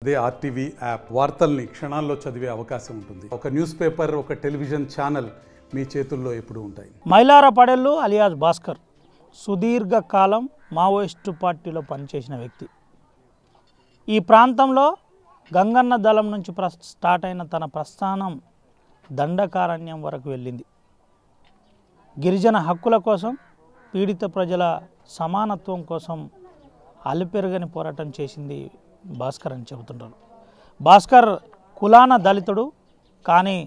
అదే RTV app వార్తల్ని క్షణాల్లో చదివే అవకాశం ఉంటుంది. ఒక న్యూస్ పేపర్, ఒక టెలివిజన్ ఛానల్ మీ చేతుల్లో ఎప్పుడూ ఉంటాయి. మైలార పడెల్లు అలియాస్ భాస్కర్ సుదీర్ఘకాలం మావోయిస్టు పార్టీలో పనిచేసిన వ్యక్తి. ఈ ప్రాంతంలో గంగన్న దళం నుంచి స్టార్ట్ అయిన తన ప్రస్థానం దండకారణ్యం వరకు వెళ్ళింది. గిరిజన హక్కుల కోసం, పీడిత ప్రజల సమానత్వం కోసం అలుపెరగని పోరాటం చేసింది భాస్కర్ అని చెబుతుంటారు. భాస్కర్ కులాన దళితుడు, కానీ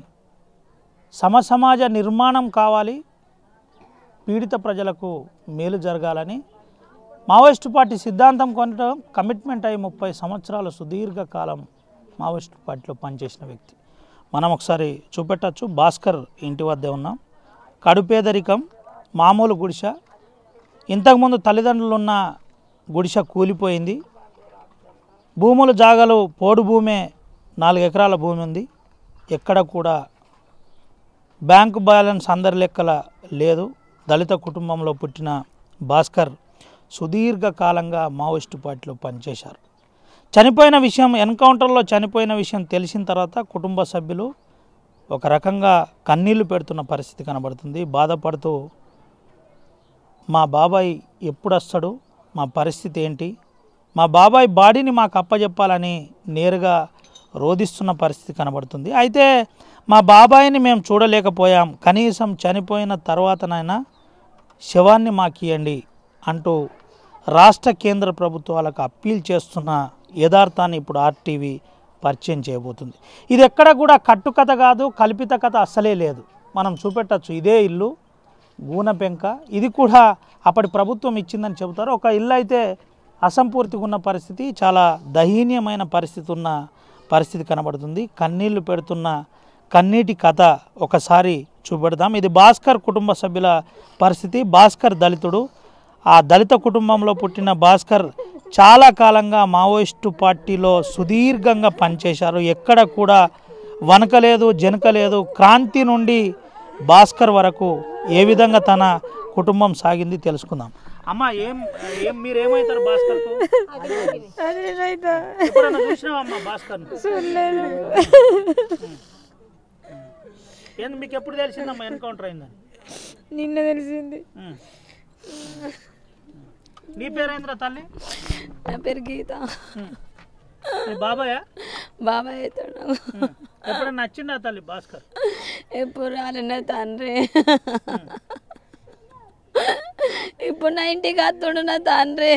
సమసమాజ నిర్మాణం కావాలి, పీడిత ప్రజలకు మేలు జరగాలని మావోయిస్టు పార్టీ సిద్ధాంతం కొనడం కమిట్మెంట్ అయ్యి 30 సంవత్సరాలు సుదీర్ఘకాలం మావోయిస్టు పార్టీలో పనిచేసిన వ్యక్తి. మనం ఒకసారి చూపెట్టచ్చు. భాస్కర్ ఇంటి వద్దే ఉన్నాం. కడుపేదరికం, మామూలు గుడిసె. ఇంతకుముందు తల్లిదండ్రులు ఉన్న గుడిసె కూలిపోయింది. భూములు జాగలు పోడు భూమే, 4 ఎకరాల భూమి ఉంది. ఎక్కడ కూడా బ్యాంకు బ్యాలెన్స్ అందరి లెక్కల లేదు. దళిత కుటుంబంలో పుట్టిన భాస్కర్ సుదీర్ఘకాలంగా మావోయిస్టు పార్టీలో పనిచేశారు. చనిపోయిన విషయం, ఎన్కౌంటర్లో చనిపోయిన విషయం తెలిసిన తర్వాత కుటుంబ సభ్యులు ఒక రకంగా కన్నీళ్లు పెడుతున్న పరిస్థితి కనబడుతుంది. బాధపడుతూ మా బాబాయ్ ఎప్పుడు వస్తాడు, మా పరిస్థితి ఏంటి, మా బాబాయ్ బాడీని మాకు అప్పచెప్పాలని నేరుగా రోధిస్తున్న పరిస్థితి కనబడుతుంది. అయితే మా బాబాయిని మేము చూడలేకపోయాం, కనీసం చనిపోయిన తర్వాతనైనా శవాన్ని మాకియండి అంటూ రాష్ట్ర కేంద్ర ప్రభుత్వాలకు అప్పీల్ చేస్తున్న యథార్థాన్ని ఇప్పుడు ఆర్టీవీ పరిచయం చేయబోతుంది. ఇది ఎక్కడ కూడా కట్టుకథ కాదు, కల్పిత కథ అస్సలే లేదు. మనం చూపెట్టచ్చు. ఇదే ఇల్లు గూనపెంక, ఇది కూడా అప్పటి ప్రభుత్వం ఇచ్చిందని చెబుతారు. ఒక ఇల్లు అయితే అసంపూర్తిగా ఉన్న పరిస్థితి, చాలా దయనీయమైన పరిస్థితి కనబడుతుంది. కన్నీళ్లు పెడుతున్న కన్నీటి కథ ఒకసారి చూపెడదాం. ఇది భాస్కర్ కుటుంబ సభ్యుల పరిస్థితి. భాస్కర్ దళితుడు. ఆ దళిత కుటుంబంలో పుట్టిన భాస్కర్ చాలా కాలంగా మావోయిస్టు పార్టీలో సుదీర్ఘంగా పనిచేశారు. ఎక్కడ కూడా వనకలేదు, జనకలేదు. క్రాంతి నుండి భాస్కర్ వరకు ఏ విధంగా తన కుటుంబం సాగింది తెలుసుకుందాం. అమ్మ, మీరేమవుతారు భాస్కర్కు? ఎప్పుడన్నా చూసినావమ్మా భాస్కర్? మీకు ఎప్పుడు తెలిసిందమ్మా ఎన్కౌంటర్ అయిందని? నిన్న తెలిసింది. నీ పేరేంద్ర తల్లి? నా పేరు గీత. బాబాయ్ అవుతాడు. ఎప్పుడన్నా నచ్చిందా తల్లి భాస్కర్? ఎప్పుడు రాలే తండ్రి. ఇప్పుడు నా ఇంటికి వస్తుండు నా తండ్రి.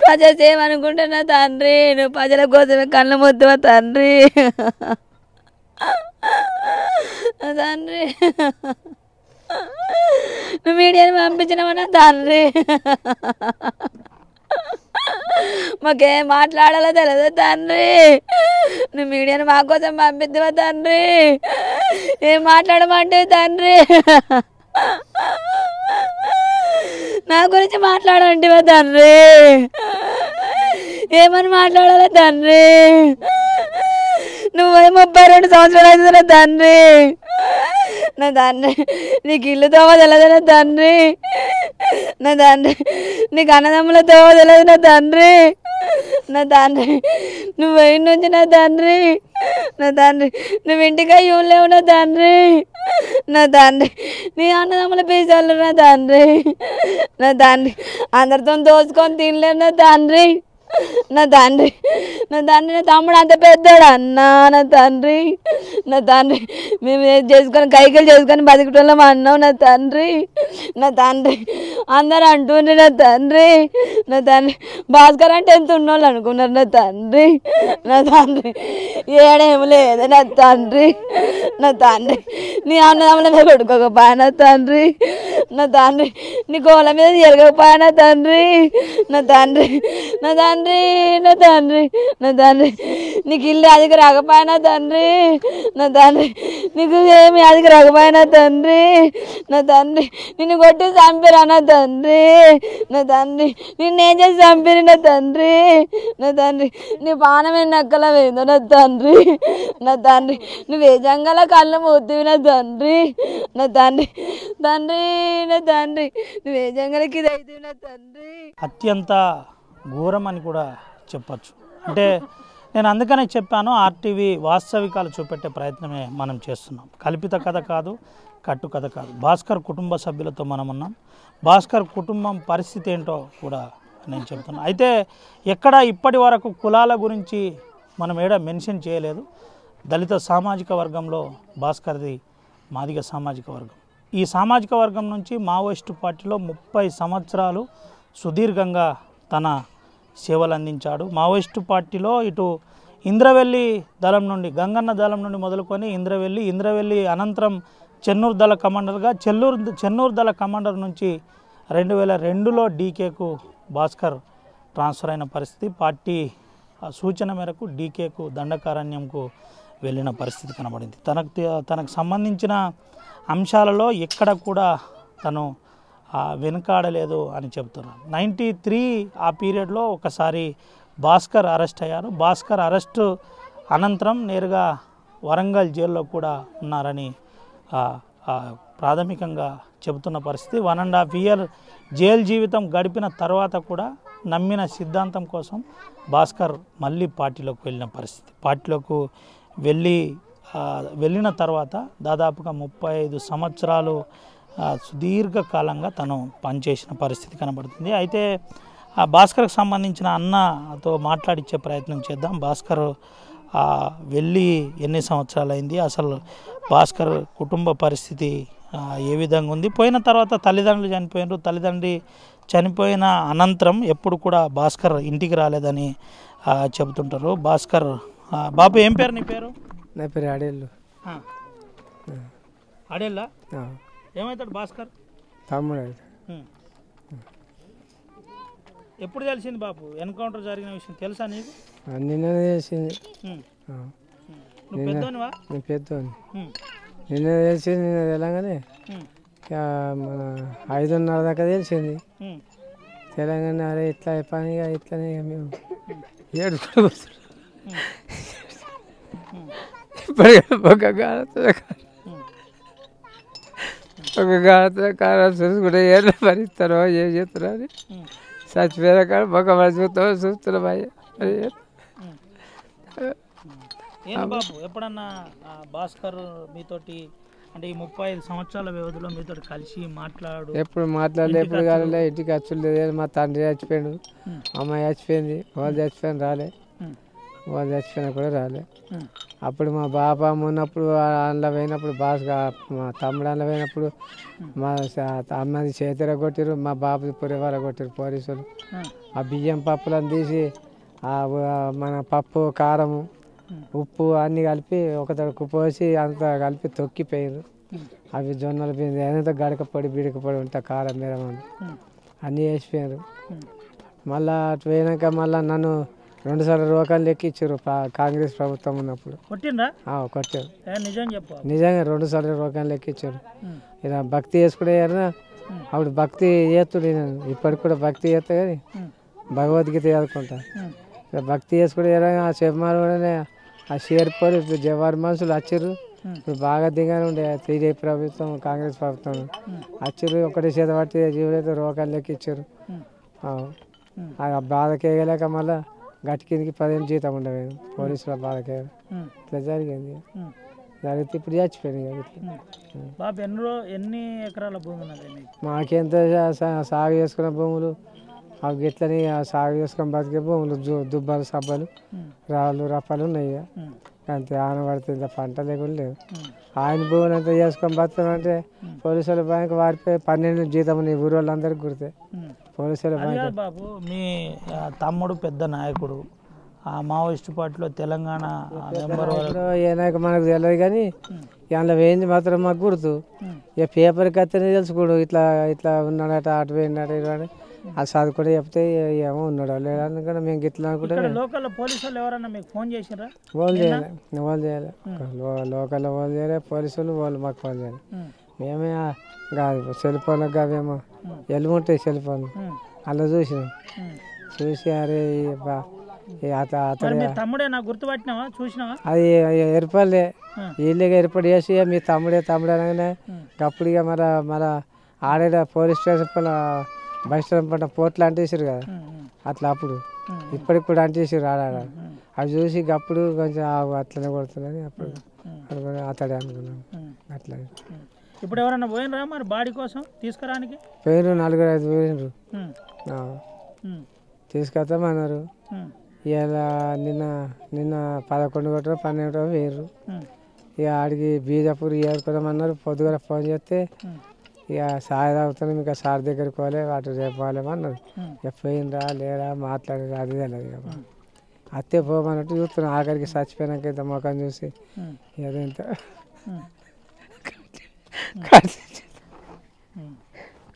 ప్రజలు చేయమనుకుంటే నా తండ్రి, నువ్వు ప్రజల కోసమే కళ్ళు మొత్తువా తండ్రి. తండ్రి, నువ్వు మీడియాని పంపించినావా నా తండ్రి. మాకేం మాట్లాడాలో తెలియదు తండ్రి. నువ్వు మీడియాని మా కోసం పంపిద్దావా తండ్రి. ఏం మాట్లాడమంటే తండ్రి, నా గురించి మాట్లాడంటివా తండ్రి. ఏమని మాట్లాడాలా తండ్రి. నువ్వు 32 సంవత్సరాలు అవుతుందా తండ్రి. నా తండ్రి, నీకు ఇల్లు తోవ తెలియదు నా తండ్రి. నా తండ్రి, నీకు అన్నదమ్ముల తోవ తెలియదు నా తండ్రి. నా తండ్రి, నువ్వు వెయ్యి నుంచి నా తండ్రి. నా తండ్రి, నువ్వు ఇంటికి ఇవ్వలేవు నా తండ్రి. నా తండ్రి, నీ అన్నదమ్ముల పీసాలు నా తండ్రి. నా తండ్రి, అందరితో దోచుకొని తినలేరు నా తండ్రి. నా తండ్రి, నా తమ్ముడు అంత పెద్దోడు అన్నా. నా తండ్రి, మేము చేసుకొని కైకిలు చేసుకొని బతికటోళ్ళం అన్నావు నా తండ్రి. నా తండ్రి, అందరూ అంటుండ్రి నా తండ్రి. నా తండ్రి, భాస్కర్ అంటే ఎంత ఉన్నోళ్ళు అనుకున్నారు నా తండ్రి. నా తండ్రి, ఏడేమి లేదు నా తండ్రి. నా తండ్రి, నీ అన్నదమ్ముల మీద కొడుకోకపోయా నా తండ్రి. నా తండ్రి, నీ గోళ్ళ మీద ఎరగకపోయా నా తండ్రి. నా తండ్రి, నా తండ్రి, నా తండ్రి, నా తండ్రి, నీకు ఇల్లు అదికి రాకపోయినా తండ్రి. నా తండ్రి, నీకు ఏమి అదికి రాకపోయినా తండ్రి. నా తండ్రి, నిన్ను కొట్టి చంపిరా నా తండ్రి. నా తండ్రి, నిన్నేం చేసి చంపిరి నా తండ్రి. నా తండ్రి, నీ పానమే నక్కల వేయిందో నా తండ్రి. నా తండ్రి, నువ్వు ఏ జంగల కళ్ళు మూతివి నా తండ్రి. నా తండ్రి, తండ్రి, నా తండ్రి, నువ్వు ఏ జంగలకి ఇది అవుతుంది నా తండ్రి. అత్యంత ఘోరం అని కూడా చెప్పచ్చు. అంటే నేను అందుకనే చెప్పాను, ఆర్టీవీ వాస్తవికాలు చూపెట్టే ప్రయత్నమే మనం చేస్తున్నాం. కల్పిత కథ కాదు, కట్టు కథ కాదు. భాస్కర్ కుటుంబ సభ్యులతో మనం ఉన్నాం. భాస్కర్ కుటుంబం పరిస్థితి ఏంటో కూడా నేను చెప్తున్నాను. అయితే ఎక్కడ ఇప్పటి వరకు కులాల గురించి మనం మెన్షన్ చేయలేదు. దళిత సామాజిక వర్గంలో భాస్కర్ది మాదిగ సామాజిక వర్గం. ఈ సామాజిక వర్గం నుంచి మావోయిస్టు పార్టీలో 30 సంవత్సరాలు సుదీర్ఘంగా తన సేవలు అందించాడు. మావోయిస్టు పార్టీలో ఇటు ఇంద్రవెల్లి దళం నుండి, గంగన్న దళం నుండి మొదలుకొని ఇంద్రవెల్లి అనంతరం చెన్నూరు దళ కమాండర్గా, చెన్నూరు దళ కమాండర్ నుంచి 2002లో డీకేకు భాస్కర్ ట్రాన్స్ఫర్ అయిన పరిస్థితి. పార్టీ సూచన మేరకు డీకేకు దండకారణ్యంకు వెళ్ళిన పరిస్థితి కనబడింది. తనకు సంబంధించిన అంశాలలో ఎక్కడ కూడా తను వెనుకాడలేదు అని చెప్తున్నారు. 93 ఆ పీరియడ్లో ఒకసారి భాస్కర్ అరెస్ట్ అయ్యారు. భాస్కర్ అరెస్టు అనంతరం నేరుగా వరంగల్ జైల్లో కూడా ఉన్నారని ప్రాథమికంగా చెబుతున్న పరిస్థితి. 1.5 year జైలు జీవితం గడిపిన తర్వాత కూడా నమ్మిన సిద్ధాంతం కోసం భాస్కర్ మళ్ళీ పార్టీలోకి వెళ్ళిన పరిస్థితి. పార్టీలోకి వెళ్ళిన తర్వాత దాదాపుగా 35 సంవత్సరాలు సుదీర్ఘకాలంగా తను పనిచేసిన పరిస్థితి కనబడుతుంది. అయితే ఆ భాస్కర్కి సంబంధించిన అన్నతో మాట్లాడించే ప్రయత్నం చేద్దాం. భాస్కర్ వెళ్ళి ఎన్ని సంవత్సరాలు అయింది, అసలు భాస్కర్ కుటుంబ పరిస్థితి ఏ విధంగా ఉంది, పోయిన తర్వాత తల్లిదండ్రులు చనిపోయినారు, తల్లిదండ్రి చనిపోయిన అనంతరం ఎప్పుడు కూడా భాస్కర్ ఇంటికి రాలేదని చెబుతుంటారు. భాస్కర్ బాబు ఏం పేరు నీ పేరు? నా పేరు ఆడేళ్ళు. ఆడేళ్ళ ఏమవుతాడు భాస్కర్? తమ్ముడు. ఎప్పుడు తెలిసింది బాబు ఎన్కౌంటర్ జరిగిన విషయం తెలుసా నీకు? నిన్న తెలిసింది. నువ్వు పెద్దోనివా? నేను పెద్దోని. నిన్న తెలిసింది. నిన్న తెలంగానే మన 5:30 దాకా తెలిసింది. తెలంగాణ అరే ఇట్లా పనిగా ఇట్లనే మేము ఏడుకుంటూ ఒక గాడితో కారం చూసుకుంటే ఏదో భరిస్తారో ఏం చేస్తారో అని చచ్చిపోయిన కాడ ఒక చూస్తూ చూస్తున్నాం. అయ్యా బాబు ఎప్పుడన్నా భాస్కర్ మీతోటి అంటే ఈ 35 సంవత్సరాల వ్యవధిలో మీతో కలిసి ఎప్పుడు మాట్లాడలే, ఎప్పుడు కాలే, ఇంటికి వచ్చలేదు. మా తండ్రి చచ్చిపోయాడు, అమ్మాయి చచ్చిపోయింది, వాళ్ళు చచ్చిపోయిన రాలే, వాళ్ళు చచ్చిపోయినా కూడా రాలే. అప్పుడు మా బాబా ఉన్నప్పుడు అందులో పోయినప్పుడు మా తమ్ముడు అందులో పోయినప్పుడు మా అమ్మది చేతిర కొట్టిరు, మా బాబుది పురివార కొట్టిరు పోలీసులు. ఆ బియ్యం పప్పులను తీసి మన పప్పు కారము ఉప్పు అన్నీ కలిపి ఒకతడకు పోసి అంత కలిపి తొక్కిపోయారు. అవి జొన్నలు పిండి ఎంత గడకపొడి బిడకపొడి ఉంటా కారం మీద అన్నీ వేసిపోయారు. మళ్ళా అటు పోయినాక మళ్ళీ నన్ను 2 సార్లు రోకాలు ఎక్కించారు కాంగ్రెస్ ప్రభుత్వం ఉన్నప్పుడు. కొట్టారు నిజంగా 2 సార్లు రోకాలు ఎక్కించారు. ఇలా భక్తి చేసుకునే అప్పుడు భక్తి చేస్తుడు. ఇప్పటికి కూడా భక్తి చేస్తా కానీ భగవద్గీత చదువుకుంటా. భక్తి చేసుకునే ఆ చెప్పమారు కూడా ఆ షేర్పడి ఇప్పుడు జవారు మనుషులు వచ్చారు. ఇప్పుడు బాగా దిగానే ఉండే టీడీపీ ప్రభుత్వం కాంగ్రెస్ ప్రభుత్వం వచ్చారు. ఒకటి చేత పట్టి జీవులైతే రోగాలు లెక్కిచ్చారు. ఆ బాధకేయలేక మళ్ళీ గట్టి కిందికి 10 జీతం ఉండవు పోలీసుల బాధకే ఇట్లా జరిగింది. జరిగితే ఇప్పుడు చచ్చిపోయింది. బాబు ఎన్ని ఎకరాల భూమి ఉన్నది? మాకెంత సాగు చేసుకున్న భూములు అవి గిట్లని సాగు చేసుకొని బతికే భూములు దుబ్బాలు సబ్బలు రాళ్ళు రప్పాలు ఉన్నాయి. అంతే ఆన పడుతుంది, పంట లేకుండా లేదు. ఆయన భూములు అంతా చేసుకొని బతుకమంటే పోలీసుల బ్యాంక్ వారిపోయి 12 జీతం ఉన్నాయి. ఊరు వాళ్ళందరికీ గుర్తే పోలీసుల బ్యాంక్. బాబు మీ తమ్ముడు పెద్ద నాయకుడు, ఆ మావోయిస్టు పార్టీలో తెలంగాణ మెంబర్. ఏ నాయకు మనకు తెలియదు కానీ అందులో వేయింది మాత్రం మాకు గుర్తు. ఇక పేపర్కి వస్తేనే తెలుసుకోడు ఇట్లా ఇట్లా ఉన్నాడట, అటు పోయినాడు ఇటు అది చదువుకుంటే చెప్తే ఏమో ఉన్నాడు లేదా అందుకని మేము గిట్లా అనుకుంటే. లోకల్ పోలీసులు ఎవరన్నా మీకు ఫోన్ చేసిరా? వాళ్ళు చేయాలి లోకల్ వాళ్ళు చేయలే, పోలీసులు వాళ్ళు మాకు ఫోన్ చేయాలి. మేమే కాదు సెల్ ఫోన్లకు కావేమో ఎలుగుంటాయి సెల్ ఫోన్ అలా చూసినాం. చూసి అరే తమ్ముడేనా గుర్తుపట్టినావా చూసినావా? అది ఏర్పడలే వీళ్ళగా ఏర్పాటు చేసి మీ తమ్ముడే అనగానే అప్పుడు ఇక మన ఆడే పోలీస్ స్టేషన్ బస్టాండ్ పంట పోట్లు అంటేసారు కదా అట్లా అప్పుడు ఇప్పటికి కూడా అంటేసారు ఆడ అవి చూసి అప్పుడు కొంచెం అట్లనే కొడుతుందని అప్పుడు అనుకుని అతడే అనుకున్నాను అట్లా. ఇప్పుడు ఎవరన్నా పోయినరా మరి బాడీ కోసం తీసుకురానికి? పోయినరు 4-5 పోయినరు తీసుకొస్తామన్నారు. ఇలా నిన్న 11 గంటలు 12 వేయరు. ఇక ఆడికి బీజాపూర్ ఏరుకోదామన్నారు. పొద్దుగా ఫోన్ చేస్తే ఇక సాయి తాగుతాను ఇంకా సార్ దగ్గరికి పోలే వాటి రేపు పోలేమన్నారు. ఇక పోయినరా లేరా మాట్లాడరా అది తెలియదు. ఇక అత్తే పోమన్నట్టు చూస్తున్నాను. ఆఖరికి చచ్చిపోయినాక ఇంత ముఖం చూసి ఏదంత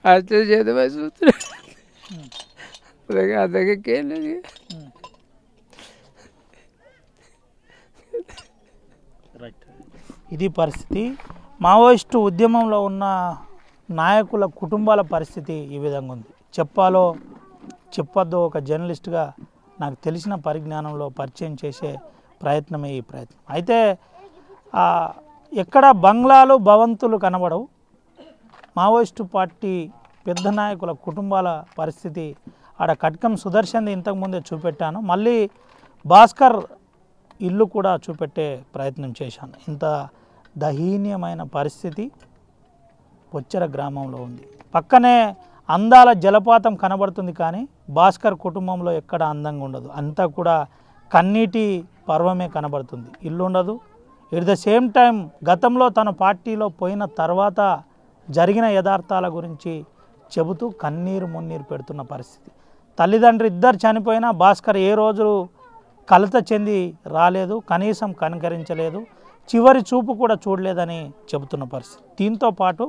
ఖర్చు చేద్దామని చూస్తున్నాను. అద్దకేం లేదు. ఇది పరిస్థితి. మావోయిస్టు ఉద్యమంలో ఉన్న నాయకుల కుటుంబాల పరిస్థితి ఈ విధంగా ఉంది. చెప్పొద్దో ఒక జర్నలిస్ట్గా నాకు తెలిసిన పరిజ్ఞానంలో పరిచయం చేసే ప్రయత్నమే ఈ ప్రయత్నం. అయితే ఎక్కడ బంగ్లాలు భవంతులు కనబడవు. మావోయిస్టు పార్టీ పెద్ద నాయకుల కుటుంబాల పరిస్థితి ఆడ కట్కం సుదర్శన్ది ఇంతకుముందే చూపెట్టాను. మళ్ళీ భాస్కర్ ఇల్లు కూడా చూపెట్టే ప్రయత్నం చేశాను. ఇంత దయనీయమైన పరిస్థితి పొచ్చెర గ్రామంలో ఉంది. పక్కనే అందాల జలపాతం కనబడుతుంది కానీ భాస్కర్ కుటుంబంలో ఎక్కడ అందంగా ఉండదు. అంతా కూడా కన్నీటి పర్వమే కనబడుతుంది. ఇల్లు ఉండదు. ఎట్ ద సేమ్ టైం గతంలో తన పార్టీలో పోయిన తర్వాత జరిగిన యథార్థాల గురించి చెబుతూ కన్నీరు మున్నీరు పెడుతున్న పరిస్థితి. తల్లిదండ్రులు ఇద్దరు చనిపోయినా భాస్కర్ ఏ రోజు కలత చెంది రాలేదు, కనీసం కనికరించలేదు, చివరి చూపు కూడా చూడలేదని చెబుతున్న పరిస్థితి. దీంతో పాటు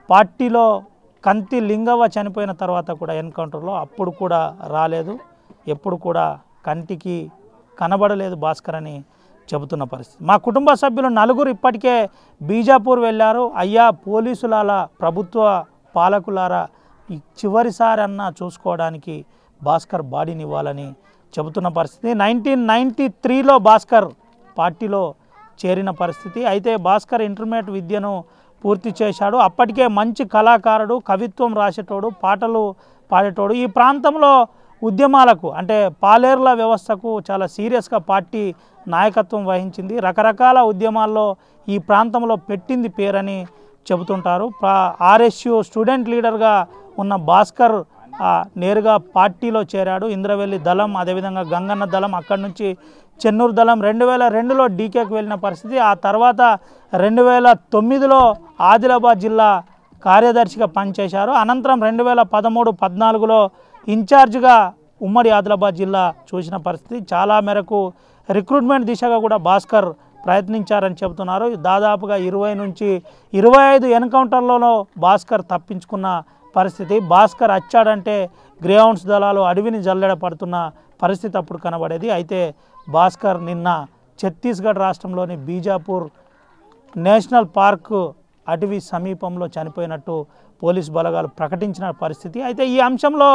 పార్టీలో కంతి లింగవ్వ చనిపోయిన తర్వాత కూడా ఎన్కౌంటర్లో అప్పుడు కూడా రాలేదు, ఎప్పుడు కూడా కంటికి కనబడలేదు భాస్కర్ అని చెబుతున్న పరిస్థితి. మా కుటుంబ సభ్యులు 4 ఇప్పటికే బీజాపూర్ వెళ్ళారు. అయ్యా పోలీసులారా, ప్రభుత్వ పాలకులారా, ఈ చివరిసారి అన్నా చూసుకోవడానికి భాస్కర్ బాడీని ఇవ్వాలని చెబుతున్న పరిస్థితి. 1993లో భాస్కర్ పార్టీలో చేరిన పరిస్థితి. అయితే భాస్కర్ ఇంటర్మీడియట్ విద్యను పూర్తి చేశాడు. అప్పటికే మంచి కళాకారుడు, కవిత్వం రాసేటోడు, పాటలు పాడేటోడు. ఈ ప్రాంతంలో ఉద్యమాలకు అంటే పాలేర్ల వ్యవస్థకు చాలా సీరియస్గా పార్టీ నాయకత్వం వహించింది. రకరకాల ఉద్యమాల్లో ఈ ప్రాంతంలో పెట్టింది పేరని చెబుతుంటారు. ఆర్ఎస్యు స్టూడెంట్ లీడర్గా ఉన్న భాస్కర్ నేరుగా పార్టీలో చేరాడు. ఇంద్రవెల్లి దళం, అదేవిధంగా గంగన్న దళం, అక్కడి నుంచి చెన్నూరు దళం 2002లో డీకేకి వెళ్ళిన పరిస్థితి. ఆ తర్వాత 2009లో ఆదిలాబాద్ జిల్లా కార్యదర్శిగా పనిచేశారు. అనంతరం 2013-14లో ఇన్ఛార్జిగా ఉమ్మడి ఆదిలాబాద్ జిల్లా చూసిన పరిస్థితి. చాలా మేరకు రిక్రూట్మెంట్ దిశగా కూడా భాస్కర్ ప్రయత్నించారని చెబుతున్నారు. దాదాపుగా 20 నుంచి 25 ఎన్కౌంటర్లలో భాస్కర్ తప్పించుకున్న పరిస్థితి. భాస్కర్ వచ్చాడంటే గ్రేహౌండ్స్ దళాలు అడవిని జల్లెడ పడుతున్న పరిస్థితి అప్పుడు కనబడేది. అయితే భాస్కర్ నిన్న ఛత్తీస్గఢ్ రాష్ట్రంలోని బీజాపూర్ నేషనల్ పార్క్ అటవీ సమీపంలో చనిపోయినట్టు పోలీస్ బలగాలు ప్రకటించిన పరిస్థితి. అయితే ఈ అంశంలో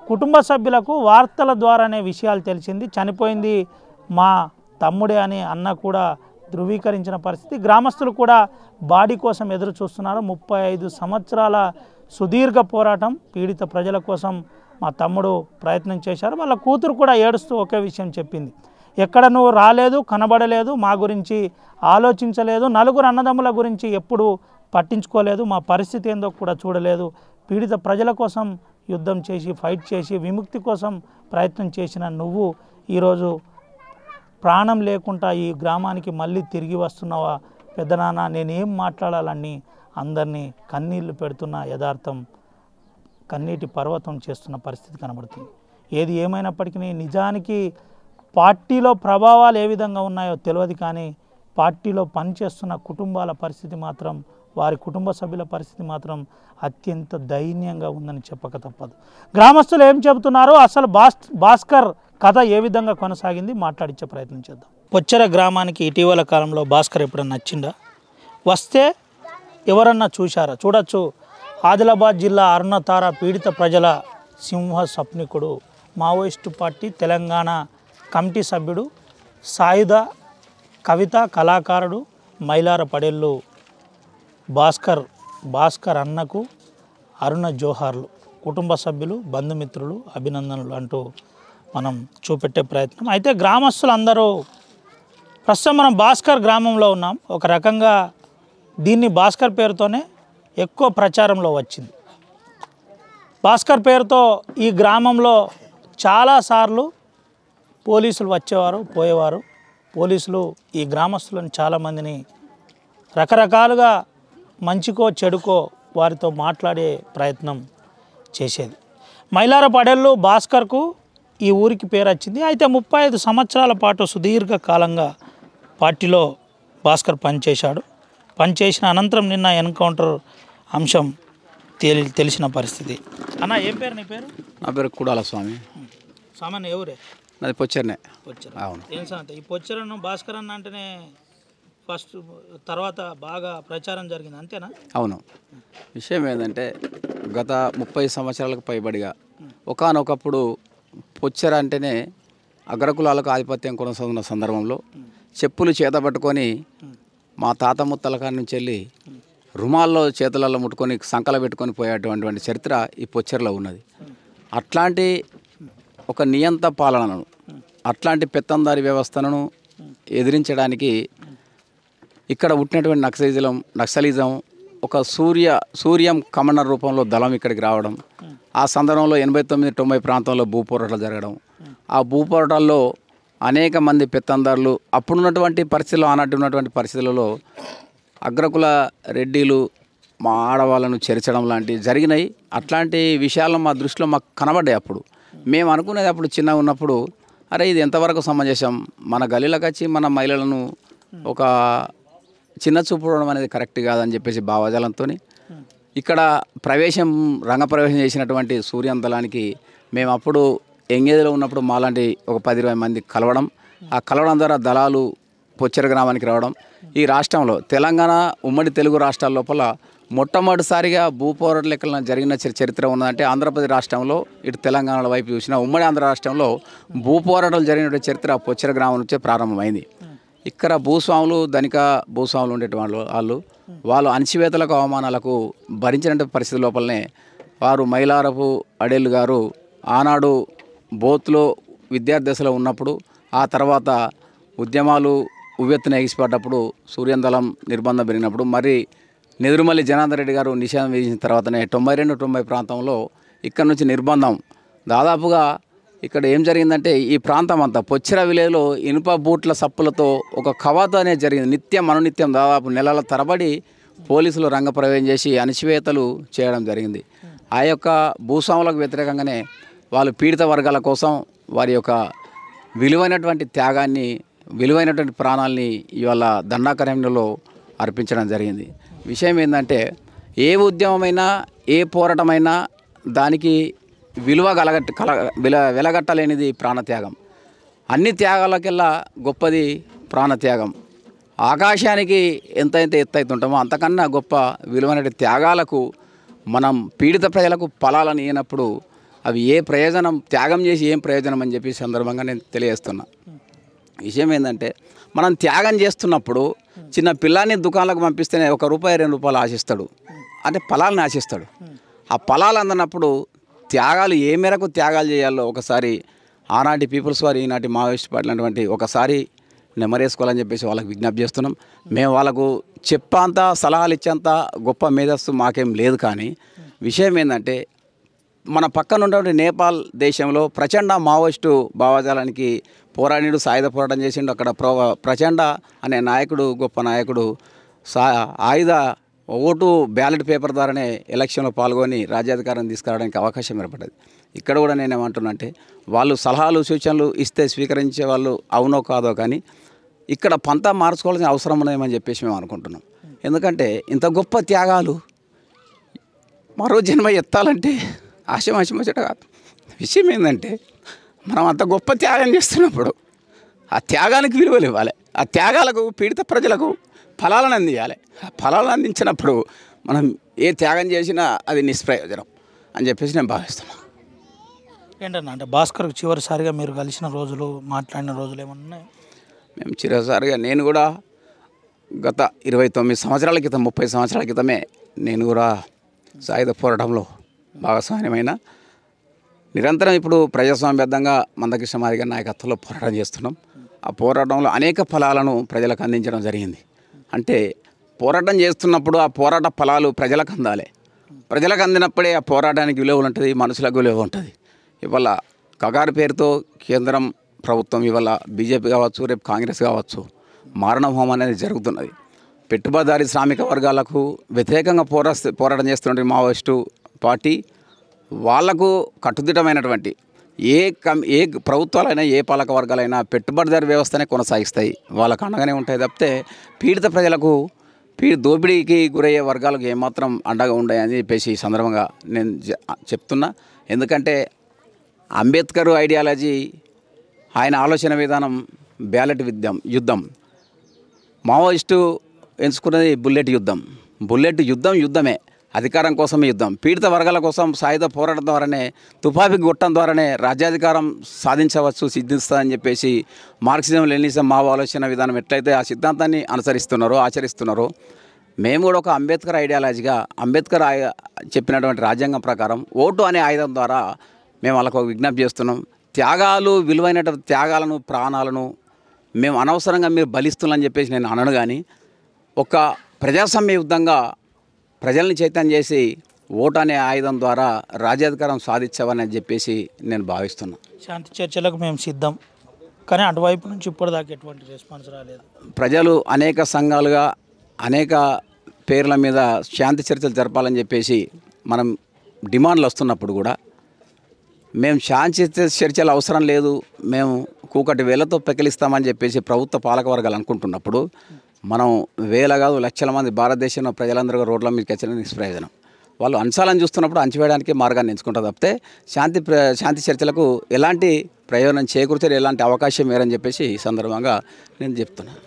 కుటుంబ సభ్యులకు వార్తల ద్వారానే విషయాలు తెలిసింది. చనిపోయింది మా తమ్ముడే అని అన్న కూడా ధృవీకరించిన పరిస్థితి. గ్రామస్తులు కూడా బాడీ కోసం ఎదురు చూస్తున్నారు. 35 సంవత్సరాల సుదీర్ఘ పోరాటం, పీడిత ప్రజల కోసం మా తమ్ముడు ప్రయత్నం చేశారు. వాళ్ళ కూతురు కూడా ఏడుస్తూ ఒకే విషయం చెప్పింది, ఎక్కడ నువ్వు రాలేదు, కనబడలేదు, మా గురించి ఆలోచించలేదు, 4 అన్నదమ్ముల గురించి ఎప్పుడు పట్టించుకోలేదు, మా పరిస్థితి ఏందో కూడా చూడలేదు, పీడిత ప్రజల కోసం యుద్ధం చేసి ఫైట్ చేసి విముక్తి కోసం ప్రయత్నం చేసిన నువ్వు ఈరోజు ప్రాణం లేకుండా ఈ గ్రామానికి మళ్ళీ తిరిగి వస్తున్నావా పెద్దనాన్న, నేనేం మాట్లాడాలని అందరినీ కన్నీళ్లు పెడుతున్న యథార్థం కన్నీటి పర్వతం చేస్తున్న పరిస్థితి కనబడుతుంది. ఏది ఏమైనప్పటికీ నిజానికి పార్టీలో ప్రభావాలు ఏ విధంగా ఉన్నాయో తెలియదు కానీ పార్టీలో పనిచేస్తున్న కుటుంబాల పరిస్థితి మాత్రం, వారి కుటుంబ సభ్యుల పరిస్థితి మాత్రం అత్యంత దయనీయంగా ఉందని చెప్పక తప్పదు. గ్రామస్తులు ఏం చెబుతున్నారో, అసలు భాస్కర్ కథ ఏ విధంగా కొనసాగింది మాట్లాడించే ప్రయత్నం చేద్దాం. పొచ్చెర గ్రామానికి ఇటీవల కాలంలో భాస్కర్ ఎప్పుడన్నా నచ్చిందా? వస్తే ఎవరన్నా చూశారా? చూడొచ్చు. ఆదిలాబాద్ జిల్లా అరుణతార పీడిత ప్రజల సింహ సప్నికుడు, మావోయిస్టు పార్టీ తెలంగాణ కమిటీ సభ్యుడు, సాయుధ కవిత కళాకారుడు, మైలార పడేళ్ళు భాస్కర్ అన్నకు అరుణ జోహార్లు. కుటుంబ సభ్యులు బంధుమిత్రులు అభినందనలు అంటూ మనం చూపెట్టే ప్రయత్నం. అయితే గ్రామస్తులందరూ ప్రస్తుతం మనం భాస్కర్ గ్రామంలో ఉన్నాం. ఒక రకంగా దీన్ని భాస్కర్ పేరుతోనే ఎక్కువ ప్రచారంలో వచ్చింది. భాస్కర్ పేరుతో ఈ గ్రామంలో చాలాసార్లు పోలీసులు వచ్చేవారు పోయేవారు. పోలీసులు ఈ గ్రామస్తులను చాలామందిని రకరకాలుగా మంచికో చెడుకో వారితో మాట్లాడే ప్రయత్నం చేసేది. మైలారపడెల్లో భాస్కర్కు ఈ ఊరికి పేరు వచ్చింది. అయితే 35 సంవత్సరాల పాటు సుదీర్ఘకాలంగా పార్టీలో భాస్కర్ పనిచేసిన అనంతరం నిన్న ఎన్కౌంటర్ అంశం తెలిసిన పరిస్థితి. అన్న ఏం పేరు నీ పేరు? నా పేరు కుడాల స్వామి. సామాన్య ఎవరే? నాది పొచ్చర్నే. పొచ్చర. అవును. ఏం సంగతి? ఈ పొచ్చరను భాస్కర్ అన్న అంటేనే ఫస్ట్ తర్వాత బాగా ప్రచారం జరిగింది అంతేనా? అవును. విషయం ఏంటంటే గత 30 సంవత్సరాలకు పైబడిగా ఒకానొకప్పుడు పొచ్చర అంటేనే అగ్రకులాలకు ఆధిపత్యం కొనసాగుతున్న సందర్భంలో చెప్పులు చేతబట్టుకొని మా తాత ముత్తల కాడి నుంచి వెళ్ళి రుమాల్లో చేతులలో ముట్టుకొని సంకల పెట్టుకొని పోయేటువంటి చరిత్ర ఈ పొచ్చరలో ఉన్నది. అట్లాంటి ఒక నియంత పాలనను, అట్లాంటి పెత్తందారి వ్యవస్థను ఎదిరించడానికి ఇక్కడ పుట్టినటువంటి నక్సలిజం ఒక సూర్యం కమన రూపంలో దళం ఇక్కడికి రావడం, ఆ సందర్భంలో 89-90 ప్రాంతంలో భూపోరాటాలు జరగడం, ఆ భూపోరాటాల్లో అనేక మంది పెత్తందారులు అప్పుడున్నటువంటి పరిస్థితుల్లో ఆనాటి ఉన్నటువంటి పరిస్థితులలో అగ్రకుల రెడ్డిలు మా ఆడవాళ్ళను చేర్చడం లాంటివి జరిగినాయి. అట్లాంటి విషయాలు మా దృష్టిలో మాకు కనబడ్డాయి. అప్పుడు మేము అనుకునేది అప్పుడు చిన్నగా ఉన్నప్పుడు అరే ఇది ఎంతవరకు సమంజసం, మన గలీలకు వచ్చి మన మహిళలను ఒక చిన్న చూపడం అనేది కరెక్ట్ కాదని చెప్పేసి భావజాలంతో ఇక్కడ రంగప్రవేశం చేసినటువంటి సూర్యం దళానికి మేము అప్పుడు ఎంగేజ్లో ఉన్నప్పుడు మాలాంటి ఒక 10-20 మంది కలవడం, ఆ కలవడం ద్వారా దళాలు పొచ్చర గ్రామానికి రావడం. ఈ రాష్ట్రంలో తెలంగాణ ఉమ్మడి తెలుగు రాష్ట్రాల లోపల మొట్టమొదటిసారిగా భూపోరాట లెక్కల జరిగిన చరిత్ర ఉన్నదంటే ఆంధ్రప్రదేశ్ రాష్ట్రంలో ఇటు తెలంగాణ వైపు చూసిన ఉమ్మడి ఆంధ్ర రాష్ట్రంలో భూపోరాటాలు జరిగిన చరిత్ర పొచ్చర గ్రామం నుంచే ప్రారంభమైంది. ఇక్కడ భూస్వాములు ధనిక భూస్వాములు ఉండేటువంటి వాళ్ళు అణచివేతలకు అవమానాలకు భరించిన పరిస్థితి లోపలనే వారు మైలారపు అడేళ్ళు గారు ఆనాడు బోత్లో విద్యార్థి దశలో ఉన్నప్పుడు, ఆ తర్వాత ఉద్యమాలు ఉవ్వెత్తున ఎగిసిపడ్డప్పుడు సూర్యందళం నిర్బంధం పెరిగినప్పుడు మరి నెదురుమల్లి జనార్దన్ రెడ్డి గారు నిషేధం విధించిన తర్వాతనే 92-90 ప్రాంతంలో ఇక్కడ నుంచి నిర్బంధం దాదాపుగా ఇక్కడ ఏం జరిగిందంటే ఈ ప్రాంతం అంతా పొచ్చర విలేజ్లో ఇనుప బూట్ల సప్పులతో ఒక కవాతు అనేది జరిగింది. అనునిత్యం దాదాపు నెలల తరబడి పోలీసులు రంగప్రవేశం చేసి అణచివేతలు చేయడం జరిగింది. ఆ యొక్క భూస్వాములకు వ్యతిరేకంగానే వాళ్ళు పీడిత వర్గాల కోసం వారి యొక్క విలువైనటువంటి త్యాగాన్ని, విలువైనటువంటి ప్రాణాలని ఇవాళ దండాకరణ్యంలో అర్పించడం జరిగింది. విషయం ఏంటంటే ఏ ఉద్యమమైనా ఏ పోరాటమైనా దానికి వెలగట్టలేనిది ప్రాణత్యాగం. అన్ని త్యాగాలకెల్లా గొప్పది ప్రాణత్యాగం. ఆకాశానికి ఎంతైతే ఎత్తైతుంటామో అంతకన్నా గొప్ప విలువైన త్యాగాలకు మనం పీడిత ప్రజలకు ఫలాలను ఇవ్వనప్పుడు అవి ఏ ప్రయోజనం, త్యాగం చేసి ఏం ప్రయోజనం అని చెప్పి సందర్భంగా నేను తెలియజేస్తున్నా. విషయం ఏంటంటే మనం త్యాగం చేస్తున్నప్పుడు చిన్న పిల్లాన్ని దుకాణాలకు పంపిస్తేనే ₹1-2 ఆశిస్తాడు, అంటే ఫలాలను ఆశిస్తాడు. ఆ ఫలాలు అందనప్పుడు త్యాగాలు ఏ మేరకు త్యాగాలు చేయాలో ఒకసారి ఆనాటి పీపుల్స్ వారు ఈనాటి మావోయిస్ట్ పార్టీ అటువంటి ఒకసారి నెమరేసుకోవాలని చెప్పేసి వాళ్ళకి విజ్ఞప్తి చేస్తున్నాం. మేము వాళ్ళకు చెప్పంత సలహాలు ఇచ్చేంత గొప్ప మేధస్సు మాకేం లేదు. కానీ విషయం ఏంటంటే మన పక్కన ఉన్నటువంటి నేపాల్ దేశంలో ప్రచండ మావోయిస్టు భావజాలానికి పోరాడిడు, సాయుధ పోరాటం చేసిండు. అక్కడ ప్రచండ అనే నాయకుడు, గొప్ప నాయకుడు ఆయుధ ఓటు బ్యాలెట్ పేపర్ ద్వారానే ఎలక్షన్లో పాల్గొని రాజ్యాధికారం తీసుకురావడానికి అవకాశం ఏర్పడ్డది. ఇక్కడ కూడా నేనేమంటున్నా అంటే వాళ్ళు సలహాలు సూచనలు ఇస్తే స్వీకరించే వాళ్ళు అవునో కాదో, కానీ ఇక్కడ పంతా మార్చుకోవాల్సిన అవసరం ఉన్నదేమని చెప్పేసి మేము అనుకుంటున్నాం. ఎందుకంటే ఇంత గొప్ప త్యాగాలు మరో జన్మ ఎత్తాలంటే ఆశమాశమచ్చట కాదు. విషయం ఏంటంటే మనం అంత గొప్ప త్యాగం చేస్తున్నప్పుడు ఆ త్యాగానికి విలువలు ఇవ్వాలి, ఆ త్యాగాలకు పీడిత ప్రజలకు ఫలాలను అందించాలి. ఆ ఫలాలను అందించినప్పుడు మనం ఏ త్యాగం చేసినా అది నిష్ప్రయోజనం అని చెప్పేసి నేను భావిస్తున్నాను. ఏంటన్నా అంటే భాస్కర్కి చివరిసారిగా మీరు కలిసిన రోజులు, మాట్లాడిన రోజులు ఏమన్నా ఉన్నాయి? మేము చివరిసారిగా నేను కూడా గత 29 సంవత్సరాల క్రితం, 30 సంవత్సరాల క్రితమే నేను కూడా సాయుధ పోరాటంలో భాగస్వామ్యమైన నిరంతరం ఇప్పుడు ప్రజాస్వామ్యబద్ధంగా మందకృష్ణ మాదిగ గారి నాయకత్వంలో పోరాటం చేస్తున్నాం. ఆ పోరాటంలో అనేక ఫలాలను ప్రజలకు అందించడం జరిగింది. అంటే పోరాటం చేస్తున్నప్పుడు ఆ పోరాట ఫలాలు ప్రజలకు అందాలి. ప్రజలకు అందినప్పుడే ఆ పోరాటానికి విలువ ఉంటుంది, మనుషులకు విలువ ఉంటుంది. ఇవాళ కగారు పేరుతో కేంద్రం ప్రభుత్వం ఇవాళ బీజేపీ కావచ్చు, రేపు కాంగ్రెస్ కావచ్చు, మారణ హోమం అనేది జరుగుతున్నది. పెట్టుబడిదారీ శ్రామిక వర్గాలకు వ్యతిరేకంగా పోరాటం చేస్తున్న మావోయిస్టు పార్టీ వాళ్లకు కట్టుదిట్టమైనటువంటి ఏ ప్రభుత్వాలైనా ఏ పాలక వర్గాలైనా పెట్టుబడిదారీ వ్యవస్థనే కొనసాగిస్తాయి, వాళ్ళకు అండగానే ఉంటాయి తప్పితే పీడిత ప్రజలకు దోపిడీకి గురయ్యే వర్గాలకు ఏమాత్రం అండగా ఉండని చెప్పేసి ఈ సందర్భంగా నేను చెప్తున్నా. ఎందుకంటే అంబేద్కర్ ఐడియాలజీ, ఆయన ఆలోచన విధానం బ్యాలెట్ యుద్ధం. మావోయిస్టు ఎంచుకున్నది బుల్లెట్ యుద్ధమే, అధికారం కోసమే యుద్ధం. పీడిత వర్గాల కోసం సాయుధ పోరాటం ద్వారానే, తుపాకీ గుట్టం ద్వారానే రాజ్యాధికారం సాధించవచ్చు, సిద్ధిస్తుందని చెప్పేసి మార్క్సిజం లెనినిజం మావో ఆలోచన విధానం ఎట్లయితే ఆ సిద్ధాంతాన్ని ఆచరిస్తున్నారో మేము కూడా ఒక అంబేద్కర్ ఐడియాలజీగా అంబేద్కర్ చెప్పినటువంటి రాజ్యాంగం ప్రకారం ఓటు అనే ఆయుధం ద్వారా మేము వాళ్ళకు విజ్ఞప్తి చేస్తున్నాం. విలువైనటువంటి త్యాగాలను, ప్రాణాలను మేము అనవసరంగా మీరు బలిస్తున్నారని చెప్పేసి నేను అనను. కానీ ఒక ప్రజాస్వామ్య యుద్ధంగా ప్రజల్ని చైతన్యం చేసి ఓటు అనే ఆయుధం ద్వారా రాజ్యాధికారం సాధించవని చెప్పేసి నేను భావిస్తున్నాను. శాంతి చర్చలకు మేము సిద్ధం, కానీ అటువైపు నుంచి ఇప్పటిదాకా ఎటువంటి రెస్పాన్స్ రాలేదు. ప్రజలు అనేక సంఘాలుగా అనేక పేర్ల మీద శాంతి చర్చలు జరపాలని చెప్పేసి మనం డిమాండ్లు వస్తున్నప్పుడు కూడా మేము శాంతి చర్చలు అవసరం లేదు, మేము కూకటి వేలతో పెకిలిస్తామని చెప్పేసి ప్రభుత్వ పాలక వర్గాలు అనుకుంటున్నప్పుడు మనం వేల కాదు లక్షల మంది భారతదేశంలో ప్రజలందరూ రోడ్ల మీదకి వచ్చిన నిష్ప్రయోజనం. వాళ్ళు అంశాలను చూస్తున్నప్పుడు అంచివేయడానికి మార్గాన్ని ఎంచుకుంటారు తప్పితే శాంతి చర్చలకు ఎలాంటి ప్రయోజనం చేకూర్చారు, ఎలాంటి అవకాశం వేరని చెప్పేసి ఈ సందర్భంగా నేను చెప్తున్నాను.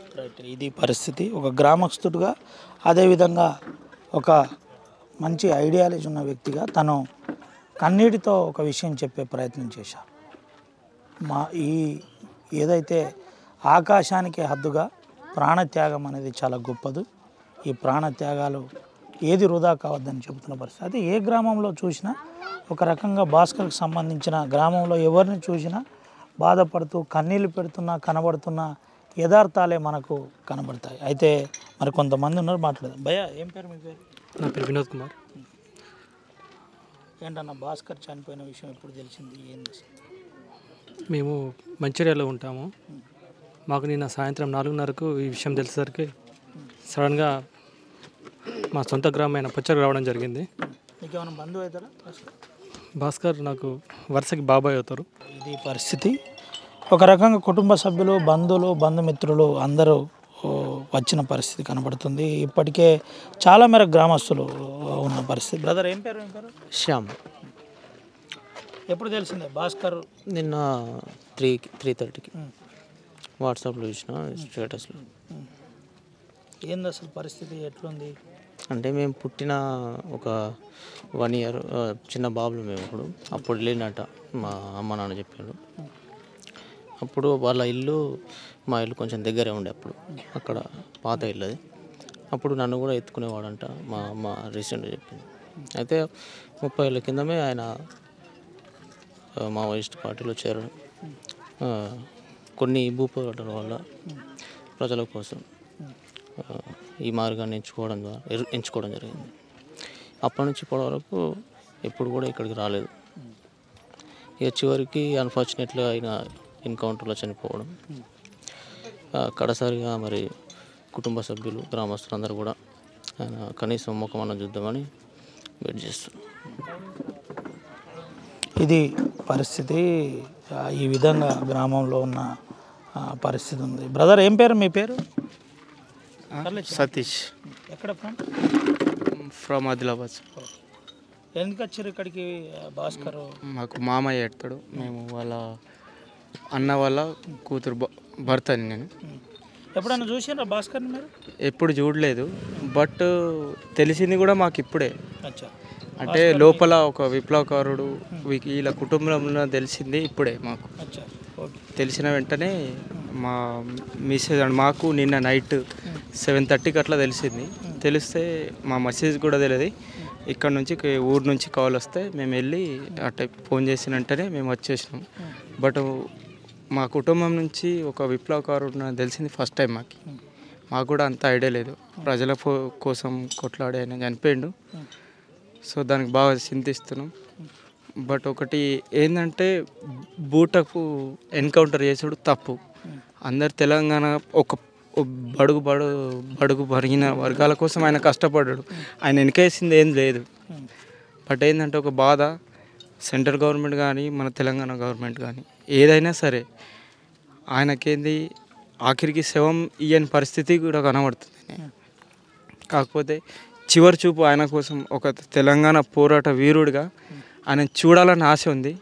ఇది పరిస్థితి. ఒక గ్రామస్తుడిగా, అదేవిధంగా ఒక మంచి ఐడియాలజీ ఉన్న వ్యక్తిగా తను కన్నీటితో ఒక విషయం చెప్పే ప్రయత్నం చేశారు. ఏదైతే ఆకాశానికి హద్దుగా ప్రాణత్యాగం అనేది చాలా గొప్పది. ఈ ప్రాణత్యాగాలు ఏది వృధా కావద్దని చెబుతున్న పరిస్థితి. అది ఏ గ్రామంలో చూసినా ఒక రకంగా భాస్కర్కి సంబంధించిన గ్రామంలో ఎవరిని చూసినా బాధపడుతూ కన్నీళ్ళు కనబడుతున్న యథార్థాలే మనకు కనబడతాయి. అయితే మరి కొంతమంది ఉన్నారు, మాట్లాడదాం. భయ్యా, ఏం పేరు మీ పేరు? నా పేరు వినోద్ కుమార్. ఏంటన్నా భాస్కర్ చనిపోయిన విషయం ఎప్పుడు తెలిసింది, ఏంది? మేము మంచిర్యాలలో ఉంటాము. మాకు నిన్న సాయంత్రం 4:30కు ఈ విషయం తెలిసేసరికి సడన్గా మా సొంత గ్రామమైన పొచ్చకు రావడం జరిగింది. మీకు ఏమైనా బంధువు అవుతారా భాస్కర్? నాకు వరుసకి బాబాయ్ అవుతారు. ఇది పరిస్థితి. ఒక రకంగా కుటుంబ సభ్యులు, బంధుమిత్రులు అందరూ వచ్చిన పరిస్థితి కనబడుతుంది. ఇప్పటికే చాలా మేర గ్రామస్తులు ఉన్న పరిస్థితి. బ్రదర్, ఏం పేరు? శ్యామ్. ఎప్పుడు తెలిసిందే భాస్కర్? నిన్న 3:30కి వాట్సాప్లో చూసిన స్టేటస్లో. ఏంది అసలు పరిస్థితి, ఎట్లుంది? అంటే మేము పుట్టిన ఒక 1 year చిన్న బాబులు మేము అప్పుడు వెళ్ళినట్ట మా అమ్మ నాన్న చెప్పాడు. అప్పుడు వాళ్ళ ఇల్లు మా ఇల్లు కొంచెం దగ్గరే ఉండే, అప్పుడు అక్కడ పాత ఇల్లు అది. అప్పుడు నన్ను కూడా ఎత్తుకునేవాడంట మా అమ్మ రీసెంట్గా చెప్పింది. అయితే 30 ఏళ్ళ కిందమే ఆయన మావోయిస్ట్ పార్టీలో చేరడం, కొన్ని భూపోరాటాల వల్ల ప్రజల కోసం ఈ మార్గాన్ని ఎంచుకోవడం జరిగింది. అప్పటి నుంచి ఇప్పటి వరకు ఎప్పుడు కూడా ఇక్కడికి రాలేదు. ఇక చివరికి అన్ఫార్చునేట్గా ఆయన ఎన్కౌంటర్లో చనిపోవడం, కడసారిగా మరి కుటుంబ సభ్యులు, గ్రామస్తులు అందరూ కూడా ఆయన కనీసం ముఖమన్న చూద్దామని వెయిట్ చేస్తున్నారు. ఇది పరిస్థితి. ఈ విధంగా గ్రామంలో ఉన్న పరిస్థితి ఉంది. బ్రదర్, ఏం పేరు మీ పేరు? సతీష్. ఎక్కడ ఫ్రమ్ ఆదిలాబాద్. ఎందుకు వచ్చారు ఇక్కడికి భాస్కర్? మాకు మామయ్య ఎడతాడు, మేము వాళ్ళ అన్న వాళ్ళ కూతురు భర్త అని. నేను ఎప్పుడన్నా చూసారా భాస్కర్ని మీరు? ఎప్పుడు చూడలేదు, బట్ తెలిసింది కూడా మాకు ఇప్పుడే. అచ్చా. అంటే లోపల ఒక విప్లవకారుడు వీళ్ళ కుటుంబంలో తెలిసింది ఇప్పుడే మాకు. అచ్చా, ఓకే. తెలిసిన వెంటనే మా మెసేజ్ మాకు నిన్న నైట్ 7:30కి అట్లా తెలిసింది. తెలిస్తే మా మెసేజ్ కూడా తెలియదు, ఇక్కడ నుంచి ఊరు నుంచి కాల్ వస్తే మేము వెళ్ళి అట్లా ఫోన్ చేసిన వెంటనే మేము వచ్చేసినాం. బట్ మా కుటుంబం నుంచి ఒక విప్లవకారుడు తెలిసింది ఫస్ట్ టైం మాకు కూడా అంత ఐడియా లేదు. ప్రజల కోసం కొట్లాడే ఆయన చనిపోయిండు. సో దానికి బాగా చింతిస్తున్నాం. బట్ ఒకటి ఏంటంటే బూటకు ఎన్కౌంటర్ చేసుడు తప్పు. అందరు తెలంగాణ ఒక బడుగు బరిగిన వర్గాల కోసం ఆయన కష్టపడ్డాడు. ఆయన వెనకేసింది ఏం లేదు. బట్ ఏంటంటే ఒక బాధ, సెంట్రల్ గవర్నమెంట్ కానీ మన తెలంగాణ గవర్నమెంట్ కానీ ఏదైనా సరే ఆయనకేంది ఆఖరికి శవం ఇయ్యని పరిస్థితి కూడా కనబడుతుంది. కాకపోతే చివరి చూపు ఆయన కోసం ఒక తెలంగాణ పోరాట వీరుడిగా ఆయన చూడాలని ఆశ ఉంది.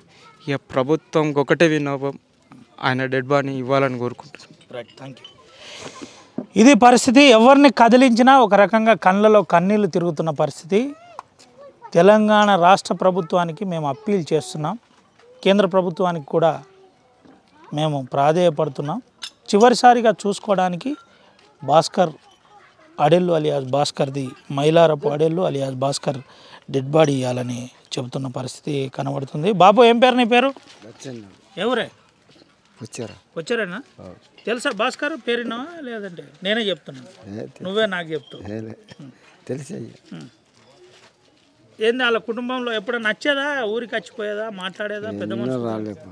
ఇక ప్రభుత్వం ఒకటే విన్నపం, ఆయన డెడ్ బాడీని ఇవ్వాలని కోరుకుంటున్నాం. Right, thank you. ఇది పరిస్థితి. ఎవరిని కదిలించినా ఒక రకంగా కళ్ళలో కన్నీళ్లు తిరుగుతున్న పరిస్థితి. తెలంగాణ రాష్ట్ర ప్రభుత్వానికి మేము అప్పీల్ చేస్తున్నాం, కేంద్ర ప్రభుత్వానికి కూడా మేము ప్రాధేయపడుతున్నాం. చివరిసారిగా చూసుకోవడానికి భాస్కర్ అడెల్లు అలియాస్ భాస్కర్ది, Mailarapu Adellu alias Bhaskar dead body ఇవ్వాలని చెబుతున్న పరిస్థితి కనబడుతుంది. బాబు, ఏం పేరు నీ పేరు? ఎవరే? వచ్చారేనా? తెలుసా భాస్కర్ పేరునా? లేదంటే నేనే చెప్తున్నాను, నువ్వే నాకు చెప్తావు. తెలుసా? ఏంది వాళ్ళ కుటుంబంలో ఎప్పుడైనా నచ్చేదా? ఊరికి వచ్చిపోయేదా? మాట్లాడేదా? పెద్ద రాలేదు.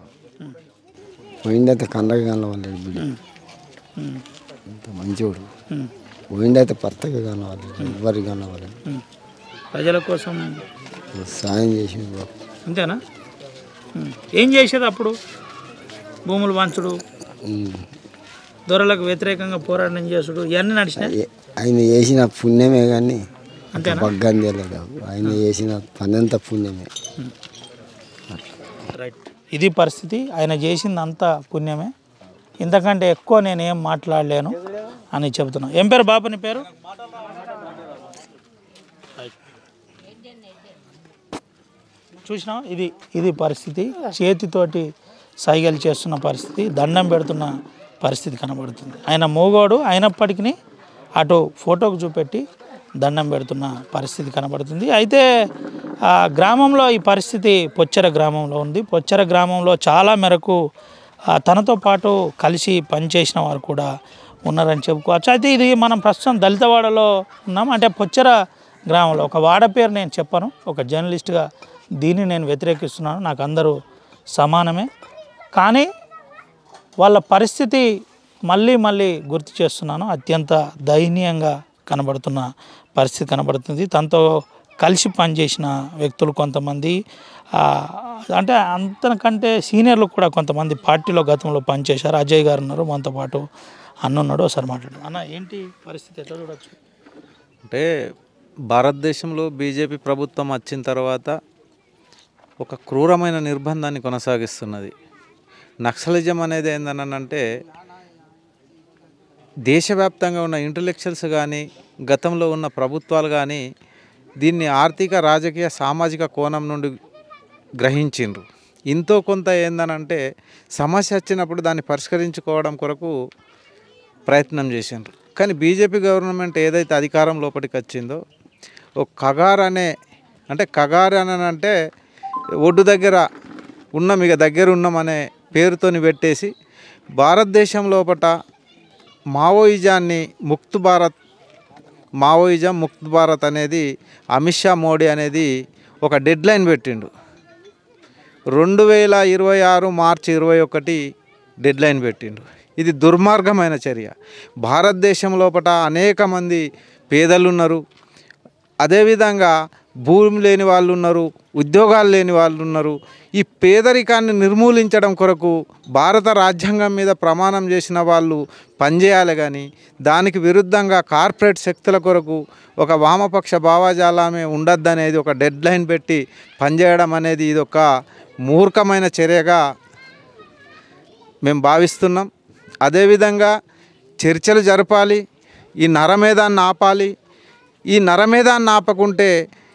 పోయిందైతే కండగా కనవాలి, ఇంత మంచివాడు. పోయిందైతే పర్తగా కనవాలి, ఎవరికి కనవాలి. ప్రజల కోసం సాయం చేసింది. అంతేనా? ఏం చేసేది అప్పుడు? భూములు పంచుడు, దొరలకు వ్యతిరేకంగా పోరాటం చేసుడు, ఇవన్నీ నడిచినాయి. ఆయన చేసిన పుణ్యమే కానీ బగ్గం తెలియదు. ఆయన చేసిన పని అంతా పుణ్యమే. రైట్, ఇది పరిస్థితి. ఆయన చేసింది అంతా పుణ్యమే, ఇంతకంటే ఎక్కువ నేను ఏం మాట్లాడలేను అని చెబుతున్నాను. ఏం పేరు బాబు నీ పేరు? చూసినా, ఇది పరిస్థితి. చేతితోటి సైగలు చేస్తున్న పరిస్థితి, దండం పెడుతున్న పరిస్థితి కనబడుతుంది. ఆయన మూగోడు అయినప్పటికీ అటు ఫోటోకు చూపెట్టి దండం పెడుతున్న పరిస్థితి కనబడుతుంది. అయితే ఆ గ్రామంలో ఈ పరిస్థితి పొచ్చెర గ్రామంలో ఉంది. పొచ్చెర గ్రామంలో చాలా మేరకు తనతో పాటు కలిసి పనిచేసిన వారు కూడా ఉన్నారని చెప్పుకోవచ్చు. అయితే ఇది మనం ప్రస్తుతం దళితవాడలో ఉన్నాం. అంటే పొచ్చెర గ్రామంలో ఒక వాడ పేరు నేను చెప్పను, ఒక జర్నలిస్ట్గా దీన్ని నేను వ్యతిరేకిస్తున్నాను. నాకు అందరూ సమానమే. కానీ వాళ్ళ పరిస్థితి మళ్ళీ గుర్తు చేస్తున్నాను. అత్యంత దయనీయంగా కనబడుతున్న పరిస్థితి కనబడుతుంది. తనతో కలిసి పనిచేసిన వ్యక్తులు కొంతమంది, అంటే అంతకంటే సీనియర్లు కూడా కొంతమంది పార్టీలో గతంలో పనిచేశారు. అజయ్ గారు ఉన్నారు, మనతో పాటు అన్న ఉన్నాడు. ఒకసారి మాట్లాడు అన్న, ఏంటి పరిస్థితి, ఎట్లా చూడవచ్చు? అంటే భారతదేశంలో బీజేపీ ప్రభుత్వం వచ్చిన తర్వాత ఒక క్రూరమైన నిర్బంధాన్ని కొనసాగిస్తున్నది. నక్సలిజం అనేది ఏందనంటే దేశవ్యాప్తంగా ఉన్న ఇంటలెక్చువల్స్ కానీ గతంలో ఉన్న ప్రభుత్వాలు కానీ దీన్ని ఆర్థిక, రాజకీయ, సామాజిక కోణం నుండి గ్రహించిండ్రు. ఇంతో కొంత ఏందనంటే సమస్య వచ్చినప్పుడు దాన్ని పరిష్కరించుకోవడం కొరకు ప్రయత్నం చేసిండ్రు. కానీ బీజేపీ గవర్నమెంట్ ఏదైతే అధికారం లోపలికి వచ్చిందో ఒక కగార్ అంటే ఒడ్డు దగ్గర ఉన్నాం, ఇక దగ్గర ఉన్నామనే పేరుతోని పెట్టేసి భారతదేశం లోపల మావోయిజం ముక్త్ భారత్ అనేది అమిత్ షా మోడీ అనేది ఒక డెడ్ లైన్ పెట్టిండు. 2026 మార్చి 21 డెడ్ లైన్ పెట్టిండు. ఇది దుర్మార్గమైన చర్య. భారతదేశం లోపల అనేక మంది పేదలు ఉన్నారు, అదేవిధంగా భూమి లేని వాళ్ళు ఉన్నారు, ఉద్యోగాలు లేని వాళ్ళు ఉన్నారు. ఈ పేదరికాన్ని నిర్మూలించడం కొరకు భారత రాజ్యాంగం మీద ప్రమాణం చేసిన వాళ్ళు పనిచేయాలి. కానీ దానికి విరుద్ధంగా కార్పొరేట్ శక్తుల కొరకు ఒక వామపక్ష భావజాలమే ఉండద్దనేది ఒక డెడ్ లైన్ పెట్టి పనిచేయడం అనేది ఇది ఒక మూర్ఖమైన చర్యగా మేము భావిస్తున్నాం. అదేవిధంగా చర్చలు జరపాలి, ఈ నరమేధాన్ని ఆపాలి. ఈ నరమేధాన్ని ఆపకుంటే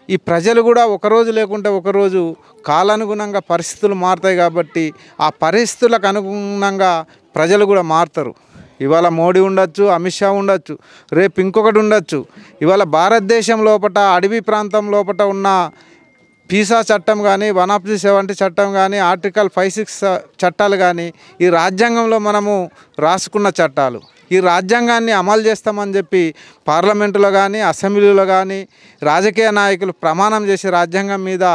ఈ ప్రజలు కూడా ఒకరోజు లేకుంటే ఒకరోజు కాలానుగుణంగా పరిస్థితులు మారుతాయి. కాబట్టి ఆ పరిస్థితులకు అనుగుణంగా ప్రజలు కూడా మారుతారు. ఇవాళ మోడీ ఉండొచ్చు, అమిత్ షా ఉండొచ్చు, రేపు ఇంకొకటి ఉండొచ్చు. ఇవాళ భారతదేశం లోపల అడవి ప్రాంతం లోపల ఉన్న పీసా చట్టం కానీ 170 చట్టం కానీ ఆర్టికల్ 56 చట్టాలు కానీ ఈ రాజ్యాంగంలో మనము రాసుకున్న చట్టాలు. ఈ రాజ్యాంగాన్ని అమలు చేస్తామని చెప్పి పార్లమెంటులో కానీ అసెంబ్లీలో కానీ రాజకీయ నాయకులు ప్రమాణం చేసి రాజ్యాంగం మీద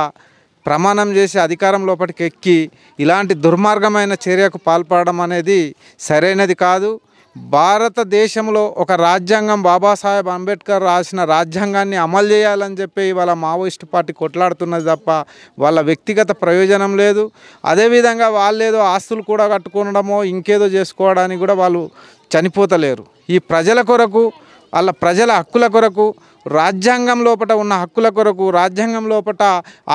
ప్రమాణం చేసి అధికారం లోపలికి ఎక్కి ఇలాంటి దుర్మార్గమైన చర్యకు పాల్పడడం అనేది సరైనది కాదు. భారతదేశంలో ఒక రాజ్యాంగం బాబాసాహెబ్ అంబేద్కర్ రాసిన రాజ్యాంగాన్ని అమలు చేయాలని చెప్పి ఇవాళ మావోయిస్టు పార్టీ కొట్లాడుతున్నది తప్ప వాళ్ళ వ్యక్తిగత ప్రయోజనం లేదు. అదేవిధంగా వాళ్ళేదో ఆస్తులు కూడా కట్టుకోవడమో ఇంకేదో చేసుకోవడానికి కూడా వాళ్ళు చనిపోతలేరు. ఈ ప్రజల కొరకు, వాళ్ళ ప్రజల హక్కుల కొరకు, రాజ్యాంగం లోపల ఉన్న హక్కుల కొరకు, రాజ్యాంగం లోపల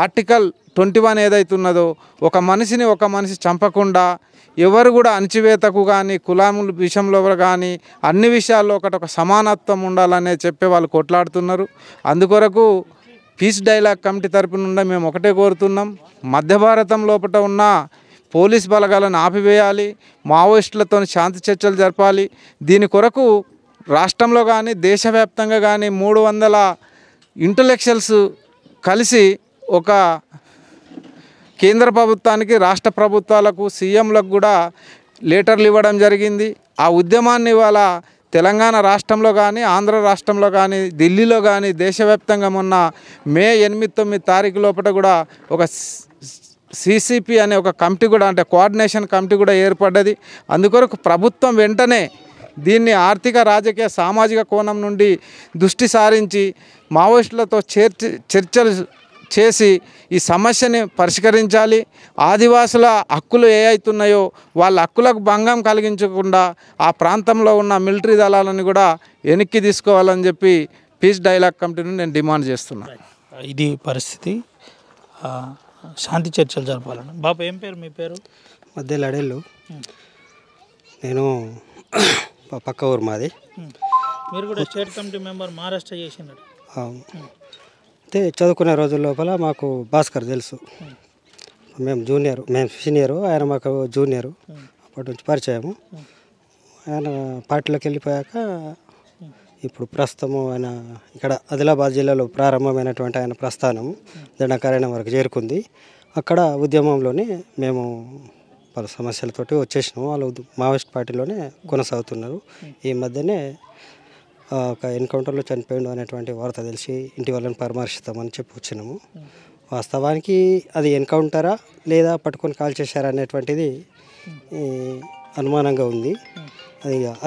ఆర్టికల్ 21 ఏదైతున్నదో ఒక మనిషి చంపకుండా ఎవరు కూడా అణచివేతకు కానీ కులాముల విషయంలో కానీ అన్ని విషయాల్లో ఒక సమానత్వం ఉండాలనే చెప్పే వాళ్ళు కొట్లాడుతున్నారు. అందుకొరకు పీస్ డైలాగ్ కమిటీ తరపు నుండి మేము ఒకటే కోరుతున్నాం, మధ్య భారతం లోపల ఉన్న పోలీస్ బలగాలను ఆపివేయాలి, మావోయిస్టులతో శాంతి చర్చలు జరపాలి. దీని కొరకు రాష్ట్రంలో కానీ దేశవ్యాప్తంగా కానీ 300 ఇంటలెక్చువల్స్ కలిసి ఒక కేంద్ర ప్రభుత్వానికి, రాష్ట్ర ప్రభుత్వాలకు, సీఎంలకు కూడా లెటర్లు ఇవ్వడం జరిగింది. ఆ ఉద్యమాన్ని ఇవాళ తెలంగాణ రాష్ట్రంలో కానీ ఆంధ్ర రాష్ట్రంలో కానీ ఢిల్లీలో కానీ దేశవ్యాప్తంగా మొన్న మే 8-9 తారీఖు లోపల కూడా ఒక సిసిపి అనే ఒక కమిటీ కూడా అంటే కోఆర్డినేషన్ కమిటీ కూడా ఏర్పడ్డది. అందుకొరకు ప్రభుత్వం వెంటనే దీన్ని ఆర్థిక, రాజకీయ, సామాజిక కోణం నుండి దృష్టి సారించి మావోయిస్టులతో చర్చలు చేసి ఈ సమస్యని పరిష్కరించాలి. ఆదివాసుల హక్కులు ఏ అవుతున్నాయో వాళ్ళ హక్కులకు భంగం కలిగించకుండా ఆ ప్రాంతంలో ఉన్న మిలిటరీ దళాలను కూడా వెనక్కి తీసుకోవాలని చెప్పి పీస్ డైలాగ్ కమిటీని నేను డిమాండ్ చేస్తున్నాను. ఇది పరిస్థితి. శాంతి చర్చలు జరపాలని. బాబు ఏం పేరు మీ పేరు? మధ్యలో అడేళ్ళు. నేను పక్క ఊరు మాది. మీరు కూడా స్టేట్ కమిటీ మెంబర్ మహారాష్ట్ర చేసినారు. అయితే చదువుకునే రోజుల లోపల మాకు భాస్కర్ తెలుసు. మేము సీనియరు, ఆయన మాకు జూనియరు. అప్పటి నుంచి పరిచయము. ఆయన పార్టీలోకి వెళ్ళిపోయాక ఇప్పుడు ప్రస్తుతము ఆయన ఇక్కడ ఆదిలాబాద్ జిల్లాలో ప్రారంభమైనటువంటి ఆయన ప్రస్థానం దండకారణ్యం వరకు చేరుకుంది. అక్కడ ఉద్యమంలోనే మేము పలు సమస్యలతోటి వచ్చేసినాము. వాళ్ళు మావోయిస్ట్ పార్టీలోనే కొనసాగుతున్నారు. ఈ మధ్యనే ఒక ఎన్కౌంటర్లో చనిపోయిండు అనేటువంటి వార్త తెలిసి ఇంటి వాళ్ళని పరామర్శిస్తామని చెప్పి వచ్చినాము. వాస్తవానికి అది ఎన్కౌంటరా లేదా పట్టుకొని కాల్ చేశారా అనేటువంటిది అనుమానంగా ఉంది.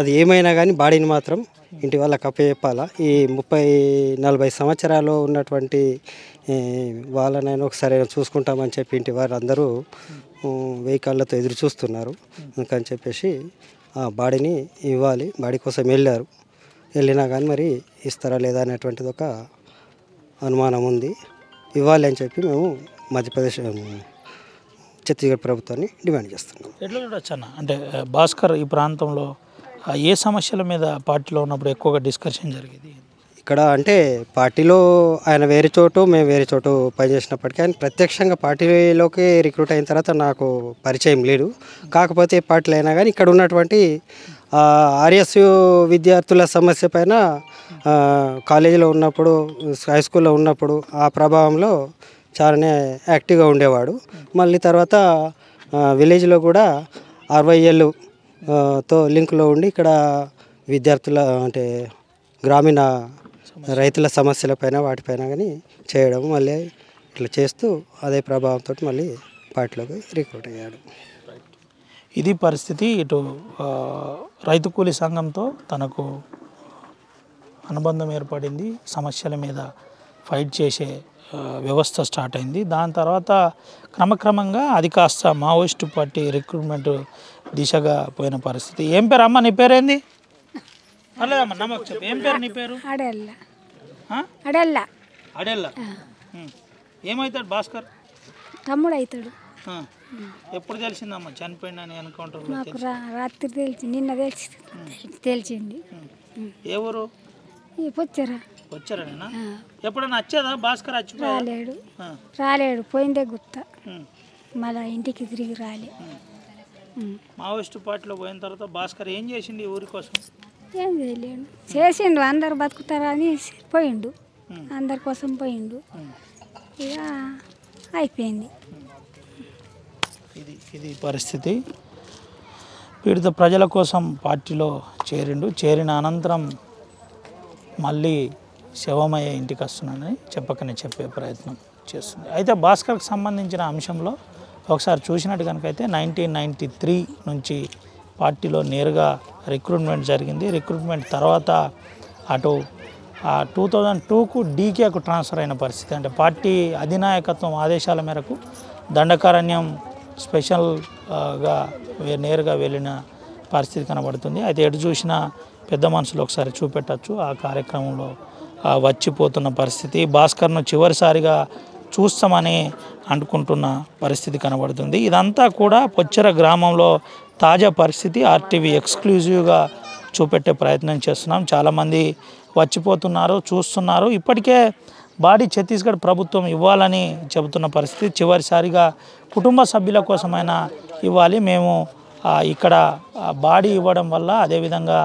అది ఏమైనా కానీ బాడీని మాత్రం ఇంటి వాళ్ళకి అప్పచెప్పాలా. ఈ 30-40 సంవత్సరాలు ఉన్నటువంటి వాళ్ళనైనా ఒకసారి చూసుకుంటామని చెప్పి ఇంటి వారు అందరూ వెహికల్లతో ఎదురు చూస్తున్నారు. అందుకని చెప్పేసి ఆ బాడీని ఇవ్వాలి. బాడీ కోసం వెళ్ళినా కానీ మరి ఇస్తారా లేదా అనేటువంటిది ఒక అనుమానం ఉంది. ఇవ్వాలి అని చెప్పి మేము మధ్యప్రదేశ్ ఛత్తీస్గఢ్ ప్రభుత్వాన్ని డిమాండ్ చేస్తున్నాం. ఎట్లా చూడొచ్చు అన్న, అంటే భాస్కర్ ఈ ప్రాంతంలో ఏ సమస్యల మీద పార్టీలో ఉన్నప్పుడు ఎక్కువగా డిస్కషన్ జరిగేది? ఇక్కడ అంటే పార్టీలో ఆయన వేరే చోటు, మేము వేరే చోటు పనిచేసినప్పటికీ ఆయన ప్రత్యక్షంగా పార్టీలోకి రిక్రూట్ అయిన తర్వాత నాకు పరిచయం లేదు. కాకపోతే పార్టీలు అయినా కానీ ఇక్కడ ఉన్నటువంటి ఆర్ఎస్యు విద్యార్థుల సమస్య పైన కాలేజీలో ఉన్నప్పుడు, హై స్కూల్లో ఉన్నప్పుడు ఆ ప్రభావంలో చాలానే యాక్టివ్గా ఉండేవాడు. మళ్ళీ తర్వాత విలేజ్లో కూడా 60 ఏళ్ళు తో లింకులో ఉండి ఇక్కడ విద్యార్థుల అంటే గ్రామీణ రైతుల సమస్యలపైన వాటిపైన కానీ చేయడం, మళ్ళీ ఇట్లా చేస్తూ అదే ప్రభావంతో మళ్ళీ పార్టీలోకి రిక్రూట్ అయ్యాడు. ఇది పరిస్థితి. ఇటు రైతు కూలీ సంఘంతో తనకు అనుబంధం ఏర్పడింది. సమస్యల మీద ఫైట్ చేసే వ్యవస్థ స్టార్ట్ అయింది. దాని తర్వాత క్రమక్రమంగా అది కాస్త మావోయిస్టు పార్టీ రిక్రూట్మెంట్ దిశగా పోయిన పరిస్థితి. ఏం పేరు అమ్మ? నీ పేరేంది? అలేదమ్మా నమ్మకు చెప్పు. ఏం పేరు నీ పేరు? అడెల్లా. ఏమవుతాడు భాస్కర్? తమ్ముడు అవుతాడు. ఎప్పుడు తెలిసిందమ్మా చనిపోయిందని ఎన్కౌంటర్? మాకు రాత్రి నిన్న తెలిసింది. ఏ ఊరు? వచ్చారనేనా? ఎప్పుడైనా వచ్చేదా భాస్కర్? రాలేడు పోయిందే గుర్త. మళ్ళా ఇంటికి తిరిగి రాలే. మావోయిస్టు పార్టీలో పోయిన తర్వాత భాస్కర్ ఏం చేసిండు ఈ ఊరి కోసం? ఏం చేయలేడు, చేసిండు. అందరు బతుకుతారని పోయిండు, అందరి కోసం పోయిండు. ఇక అయిపోయింది. ఇది పరిస్థితి. పీడిత ప్రజల కోసం పార్టీలో చేరిన అనంతరం మళ్ళీ శవమయ్యే ఇంటికి వస్తున్నానని చెప్పే ప్రయత్నం చేస్తుంది. అయితే భాస్కర్కి సంబంధించిన అంశంలో ఒకసారి చూసినట్టు కనుకైతే 1993 నుంచి పార్టీలో నేరుగా రిక్రూట్మెంట్ జరిగింది. రిక్రూట్మెంట్ తర్వాత అటు 2002కు డీకేకు ట్రాన్స్ఫర్ అయిన పరిస్థితి. అంటే పార్టీ అధినాయకత్వం ఆదేశాల మేరకు దండకారణ్యం స్పెషల్గా నేరుగా వెళ్ళిన పరిస్థితి కనబడుతుంది. అయితే ఎటు చూసినా పెద్ద మనుషులు ఒకసారి చూపెట్టచ్చు ఆ కార్యక్రమంలో వచ్చిపోతున్న పరిస్థితి. భాస్కర్ను చివరిసారిగా చూస్తామని అనుకుంటున్న పరిస్థితి కనబడుతుంది. ఇదంతా కూడా పొచ్చెర గ్రామంలో తాజా పరిస్థితి ఆర్టీవీ ఎక్స్క్లూజివ్గా చూపెట్టే ప్రయత్నం చేస్తున్నాం. చాలామంది వచ్చిపోతున్నారు, చూస్తున్నారు. ఇప్పటికే బాడీ ఛత్తీస్గఢ్ ప్రభుత్వం ఇవ్వాలని చెబుతున్న పరిస్థితి. చివరిసారిగా కుటుంబ సభ్యుల కోసమైనా ఇవ్వాలి, మేము ఇక్కడ బాడీ ఇవ్వడం వల్ల అదేవిధంగా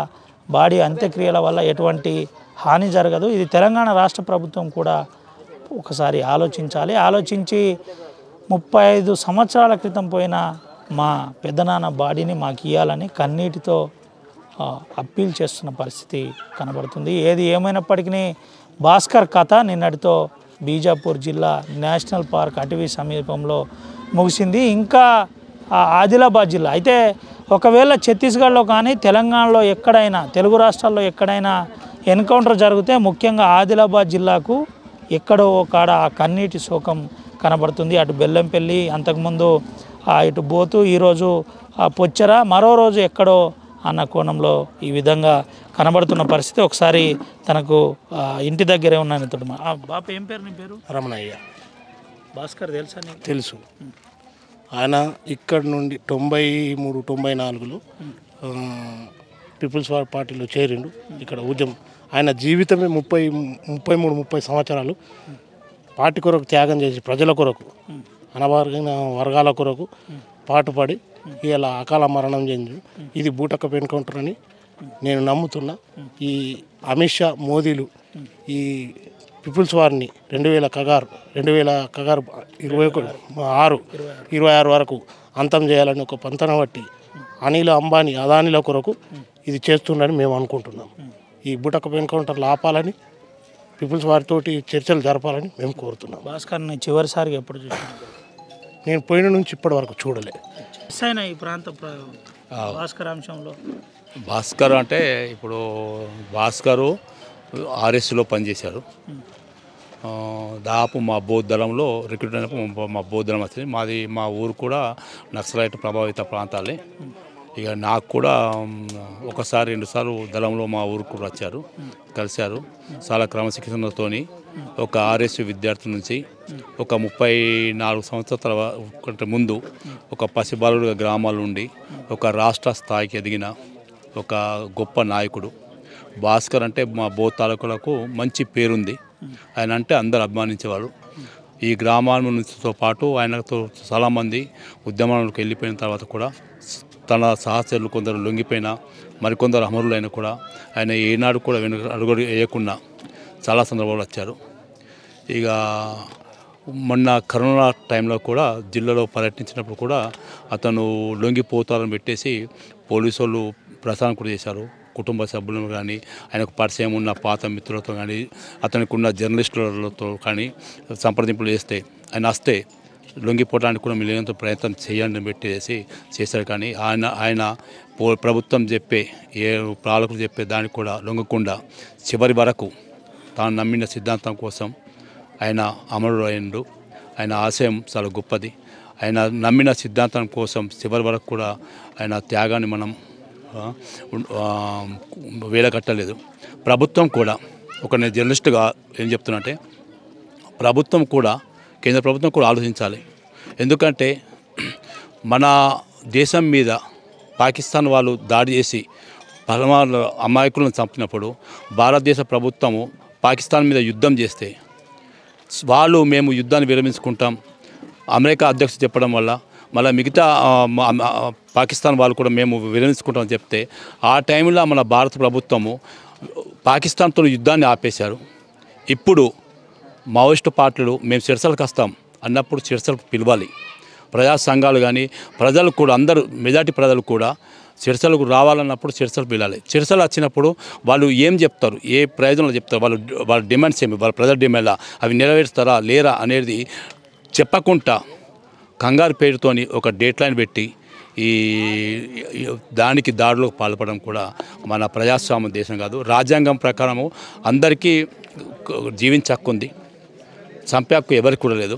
బాడీ అంత్యక్రియల వల్ల ఎటువంటి హాని జరగదు. ఇది తెలంగాణ రాష్ట్ర ప్రభుత్వం కూడా ఒకసారి ఆలోచించాలి. ఆలోచించి 35 సంవత్సరాల క్రితం పోయిన మా పెద్దనాన్న బాడీని మాకు ఇవ్వాలని కన్నీటితో అప్పీల్ చేస్తున్న పరిస్థితి కనబడుతుంది. ఏది ఏమైనప్పటికీ భాస్కర్ కథ నిన్నటితో బీజాపూర్ జిల్లా నేషనల్ పార్క్ అటవీ సమీపంలో ముగిసింది. ఇంకా ఆదిలాబాద్ జిల్లా అయితే ఒకవేళ ఛత్తీస్గఢ్లో కానీ తెలంగాణలో ఎక్కడైనా తెలుగు రాష్ట్రాల్లో ఎక్కడైనా ఎన్కౌంటర్ జరిగితే ముఖ్యంగా ఆదిలాబాద్ జిల్లాకు ఎక్కడో కాడ ఆ కన్నీటి శోకం కనబడుతుంది. అటు బెల్లంపల్లి, అంతకుముందు ఇటు బోతు, ఈరోజు పొచ్చెర, మరో రోజు ఎక్కడో అన్న కోణంలో ఈ విధంగా కనబడుతున్న పరిస్థితి. ఒకసారి తనకు ఇంటి దగ్గరే ఉన్నాను. ఇతడు బాప ఏం పేరు? నీ పేరు? రమణయ్య. భాస్కర్ తెలుసా నీకు? తెలుసు. ఆయన ఇక్కడ నుండి 93, 94లో పీపుల్స్ పార్టీలో చేరిండు. ఇక్కడ ఉద్యమం ఆయన జీవితమే 33 సంవత్సరాలు పార్టీ కొరకు త్యాగం చేసి ప్రజల కొరకు అనవర్గిన వర్గాల కొరకు పాటుపడి ఇలా అకాల మరణం చెంది ఇది బూటక ఎన్కౌంటర్ అని నేను నమ్ముతున్నా. ఈ అమిత్ షా, మోదీలు ఈ పీపుల్స్ వారిని 2000 కగారు 26 వరకు అంతం చేయాలని ఒక పంతన బట్టి అనిల్ అంబానీ, అదానీల కొరకు ఇది చేస్తుందని మేము అనుకుంటున్నాం. ఈ బూటక ఎన్కౌంటర్లు ఆపాలని, పీపుల్స్ వారితోటి చర్చలు జరపాలని మేము కోరుతున్నాం. భాస్కర్ని చివరిసారిగా ఎప్పుడు చూసాను? నేను పోయిన నుంచి ఇప్పటి వరకు చూడలే. ఈ ప్రాంత భాస్కర్ అంశంలో భాస్కర్ అంటే ఇప్పుడు భాస్కరు ఆర్ఎస్లో పనిచేశారు. దాదాపు మా బౌద్ధలంలో రిక్రూట్ అయినప్పుడు మా బౌద్ధలం వచ్చింది. మా ఊరు కూడా నక్సలైట్ ప్రభావిత ప్రాంతాలే. ఇక నాకు కూడా ఒకసారి 2 సార్లు దళంలో మా ఊరికి కూడా వచ్చారు, కలిశారు. చాలా క్రమశిక్షణతో ఒక ఆర్ఎస్ విద్యార్థి నుంచి ఒక 34 సంవత్సరాల కంటే ముందు ఒక పసిబాలుడుగా గ్రామాల నుండి ఒక రాష్ట్ర స్థాయికి ఎదిగిన ఒక గొప్ప నాయకుడు భాస్కర్. అంటే మా బోధ్ తాలూకులకు మంచి పేరుంది. ఆయన అంటే అందరు అభిమానించేవారు. ఈ గ్రామాల నుంచితో పాటు ఆయనతో చాలామంది ఉద్యమాలకు వెళ్ళిపోయిన తర్వాత కూడా తన సహచరులు కొందరు లొంగిపోయినా, మరికొందరు అమరులైన కూడా ఆయన ఏనాడు కూడా అడుగు వేయకుండా చాలా సందర్భాలు వచ్చారు. ఇక మొన్న కరోనా టైంలో కూడా జిల్లాలో పర్యటించినప్పుడు కూడా అతను లొంగిపోతారని పెట్టేసి పోలీసు వాళ్ళు ప్రసారం కూడా చేశారు. కుటుంబ సభ్యులను కానీ, ఆయనకు పరిచయం ఉన్న పాత మిత్రులతో కానీ, అతనికి ఉన్న జర్నలిస్టులతో కానీ సంప్రదింపులు చేస్తే ఆయన వస్తే లొంగిపోవడానికి కూడా మిలియన్తో ప్రయత్నం చేయండి పెట్టేసి చేశారు. కానీ ఆయన ప్రభుత్వం చెప్పే పాలకులు చెప్పే దానికి కూడా లొంగకుండా చివరి వరకు తాను నమ్మిన సిద్ధాంతం కోసం ఆయన అమరుడు అయ్యిండు. ఆయన ఆశయం చాలా గొప్పది. ఆయన నమ్మిన సిద్ధాంతం కోసం చివరి వరకు కూడా ఆయన త్యాగాన్ని మనం వేలకట్టలేదు. ప్రభుత్వం కూడా ఒక నేను జర్నలిస్టుగా ఏం చెప్తున్నా, ప్రభుత్వం కూడా కేంద్ర ప్రభుత్వం కూడా ఆలోచించాలి. ఎందుకంటే మన దేశం మీద పాకిస్తాన్ వాళ్ళు దాడి చేసి పరమాణు అమాయకులను చంపినప్పుడు భారతదేశ ప్రభుత్వము పాకిస్తాన్ మీద యుద్ధం చేస్తే వాళ్ళు మేము యుద్ధాన్ని విరమించుకుంటాం అమెరికా అధ్యక్షుడు చెప్పడం వల్ల మళ్ళీ మిగతా పాకిస్తాన్ వాళ్ళు కూడా మేము విరమించుకుంటామని చెప్తే ఆ టైంలో మన భారత ప్రభుత్వము పాకిస్తాన్తో యుద్ధాన్ని ఆపేశారు. ఇప్పుడు మావోయిస్టు పార్టీలు మేము చర్చలకు వస్తాం అన్నప్పుడు చర్చలకు పిలవాలి. ప్రజా సంఘాలు కానీ ప్రజలు కూడా అందరూ మెజార్టీ ప్రజలు కూడా చర్చలకు రావాలన్నప్పుడు చర్చలు పిలాలి. చర్చలు వచ్చినప్పుడు వాళ్ళు ఏం చెప్తారు, ఏ ప్రయోజనాలు చెప్తారు, వాళ్ళ డిమాండ్స్ ఏమి, వాళ్ళ ప్రజల డిమాండ్లా అవి నెరవేరుస్తారా లేరా అనేది చెప్పకుండా కంగారు పేరుతోని ఒక డేట్ లైన్ పెట్టి ఈ దానికి దాడిలో పాల్పడడం కూడా మన ప్రజాస్వామ్య దేశం కాదు. రాజ్యాంగం ప్రకారము అందరికీ జీవించే హక్కు ఉంది, చంపే హక్కు ఎవరికి కూడా లేదు.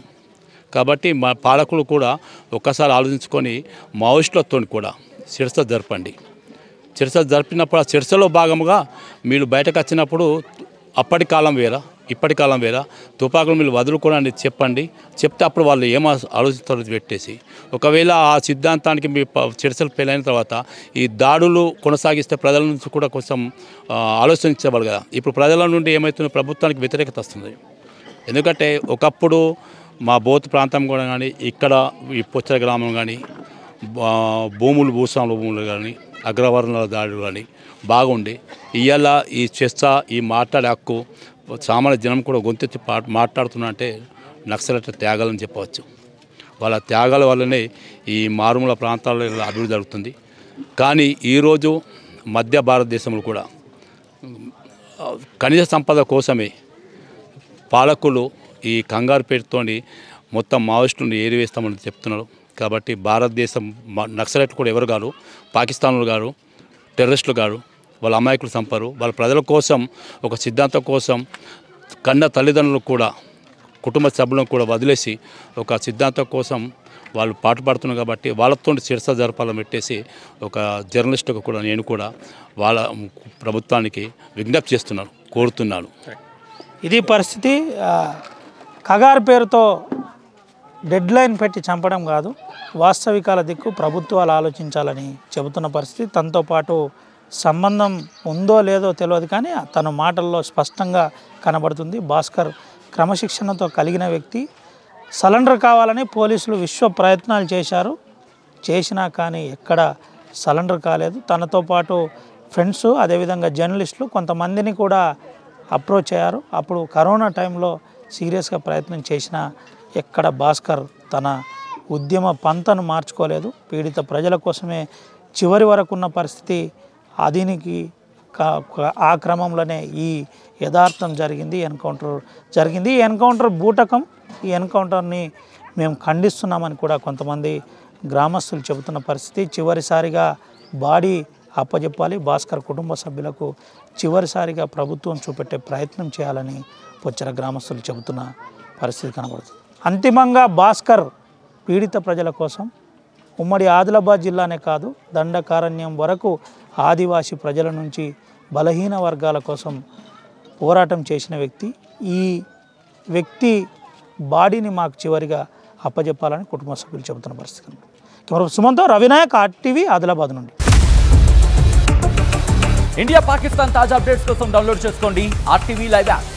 కాబట్టి మా పాలకులు కూడా ఒక్కసారి ఆలోచించుకొని మావోయిస్టులతో కూడా చర్చ జరపండి. చర్చ జరిపినప్పుడు ఆ చర్చలో భాగముగా మీరు బయటకు వచ్చినప్పుడు అప్పటి కాలం వేరా ఇప్పటి కాలం వేరా, తుపాకులు మీరు వదులుకోవడానికి చెప్పండి. చెప్తే అప్పుడు వాళ్ళు ఏం ఆలోచిస్తారో పెట్టేసి ఒకవేళ ఆ సిద్ధాంతానికి మీ చర్చలు పెళ్ళైన తర్వాత ఈ దాడులు కొనసాగిస్తే ప్రజల నుంచి కూడా కొంచెం ఆలోచించవాలి కదా. ఇప్పుడు ప్రజల నుండి ఏమవుతుందో ప్రభుత్వానికి వ్యతిరేకత వస్తుంది. ఎందుకంటే ఒకప్పుడు మా బోత్ ప్రాంతం కూడా కానీ ఇక్కడ ఈ పొచ్చల గ్రామం కానీ భూములు కానీ అగ్రవర్ణాల దాడులు కానీ బాగుండి ఇవాళ ఈ చర్చ ఈ మాట్లాడే హక్కు సామాన్య జనం కూడా గొంతెత్తి మాట్లాడుతున్నా అంటే నక్సలైట్ల త్యాగాలని చెప్పవచ్చు. వాళ్ళ త్యాగాల వల్లనే ఈ మారుమూల ప్రాంతాల్లో అభివృద్ధి జరుగుతుంది. కానీ ఈరోజు మధ్య భారతదేశంలో కూడా ఖనిజ సంపద కోసమే పాలకులు ఈ కంగారు పేరుతోని మొత్తం మావోయిస్టులను ఏరివేస్తామని చెప్తున్నారు. కాబట్టి భారతదేశం నక్సలైట్లు కూడా ఎవరు కాదు, పాకిస్తాన్లు గారు, టెర్రరిస్టులు గారు. వాళ్ళ అమాయకులు చంపరు. వాళ్ళ ప్రజల కోసం ఒక సిద్ధాంతం కోసం కన్న తల్లిదండ్రులు కూడా కుటుంబ సభ్యులను కూడా వదిలేసి ఒక సిద్ధాంతం కోసం వాళ్ళు పాటుపడుతున్నారు. కాబట్టి వాళ్ళతో చర్చ జరపాలని పెట్టేసి ఒక జర్నలిస్టుగా కూడా నేను కూడా వాళ్ళ ప్రభుత్వానికి విజ్ఞప్తి చేస్తున్నాను, కోరుతున్నాను. ఇది పరిస్థితి. కగారు పేరుతో డెడ్ లైన్ పెట్టి చంపడం కాదు, వాస్తవికాల దిక్కు ప్రభుత్వాలు ఆలోచించాలని చెబుతున్న పరిస్థితి. తనతో పాటు సంబంధం ఉందో లేదో తెలియదు, కానీ తన మాటల్లో స్పష్టంగా కనబడుతుంది. భాస్కర్ క్రమశిక్షణతో కలిగిన వ్యక్తి. సరెండర్ కావాలని పోలీసులు విశ్వ ప్రయత్నాలు చేసినా కానీ ఎక్కడ సరెండర్ కాలేదు. తనతో పాటు ఫ్రెండ్స్, అదేవిధంగా జర్నలిస్టులు కొంతమందిని కూడా అప్రోచ్ అయ్యారు. అప్పుడు కరోనా టైంలో సీరియస్గా ప్రయత్నం చేసినా ఎక్కడ భాస్కర్ తన ఉద్యమ పంతను మార్చుకోలేదు. పీడిత ప్రజల కోసమే చివరి వరకు ఉన్న పరిస్థితి. దీనికి ఆ క్రమంలోనే ఈ యథార్థం జరిగింది, ఎన్కౌంటర్ జరిగింది. ఈ ఎన్కౌంటర్ బూటకం. ఈ ఎన్కౌంటర్ని మేము ఖండిస్తున్నామని కూడా కొంతమంది గ్రామస్తులు చెబుతున్న పరిస్థితి. చివరిసారిగా బాడీ అప్పజెప్పాలి, భాస్కర్ కుటుంబ సభ్యులకు చివరిసారిగా ప్రభుత్వం చూపెట్టే ప్రయత్నం చేయాలని పొచ్చర గ్రామస్తులు చెబుతున్న పరిస్థితి కనబడుతుంది. అంతిమంగా భాస్కర్ పీడిత ప్రజల కోసం ఉమ్మడి ఆదిలాబాద్ జిల్లానే కాదు, దండకారణ్యం వరకు ఆదివాసీ ప్రజల నుంచి బలహీన వర్గాల కోసం పోరాటం చేసిన వ్యక్తి. ఈ వ్యక్తి బాడీని మాకు చివరిగా అప్పజెప్పాలని కుటుంబ సభ్యులు చెబుతున్న పరిస్థితి. కెమెరా సుమంతో రవినాయక్, RTV, ఆదిలాబాద్ నుండి. ఇండియా పాకిస్తాన్ తాజా అప్డేట్స్ కోసం డౌన్లోడ్ చేసుకోండి RTV లైవ్ యాప్.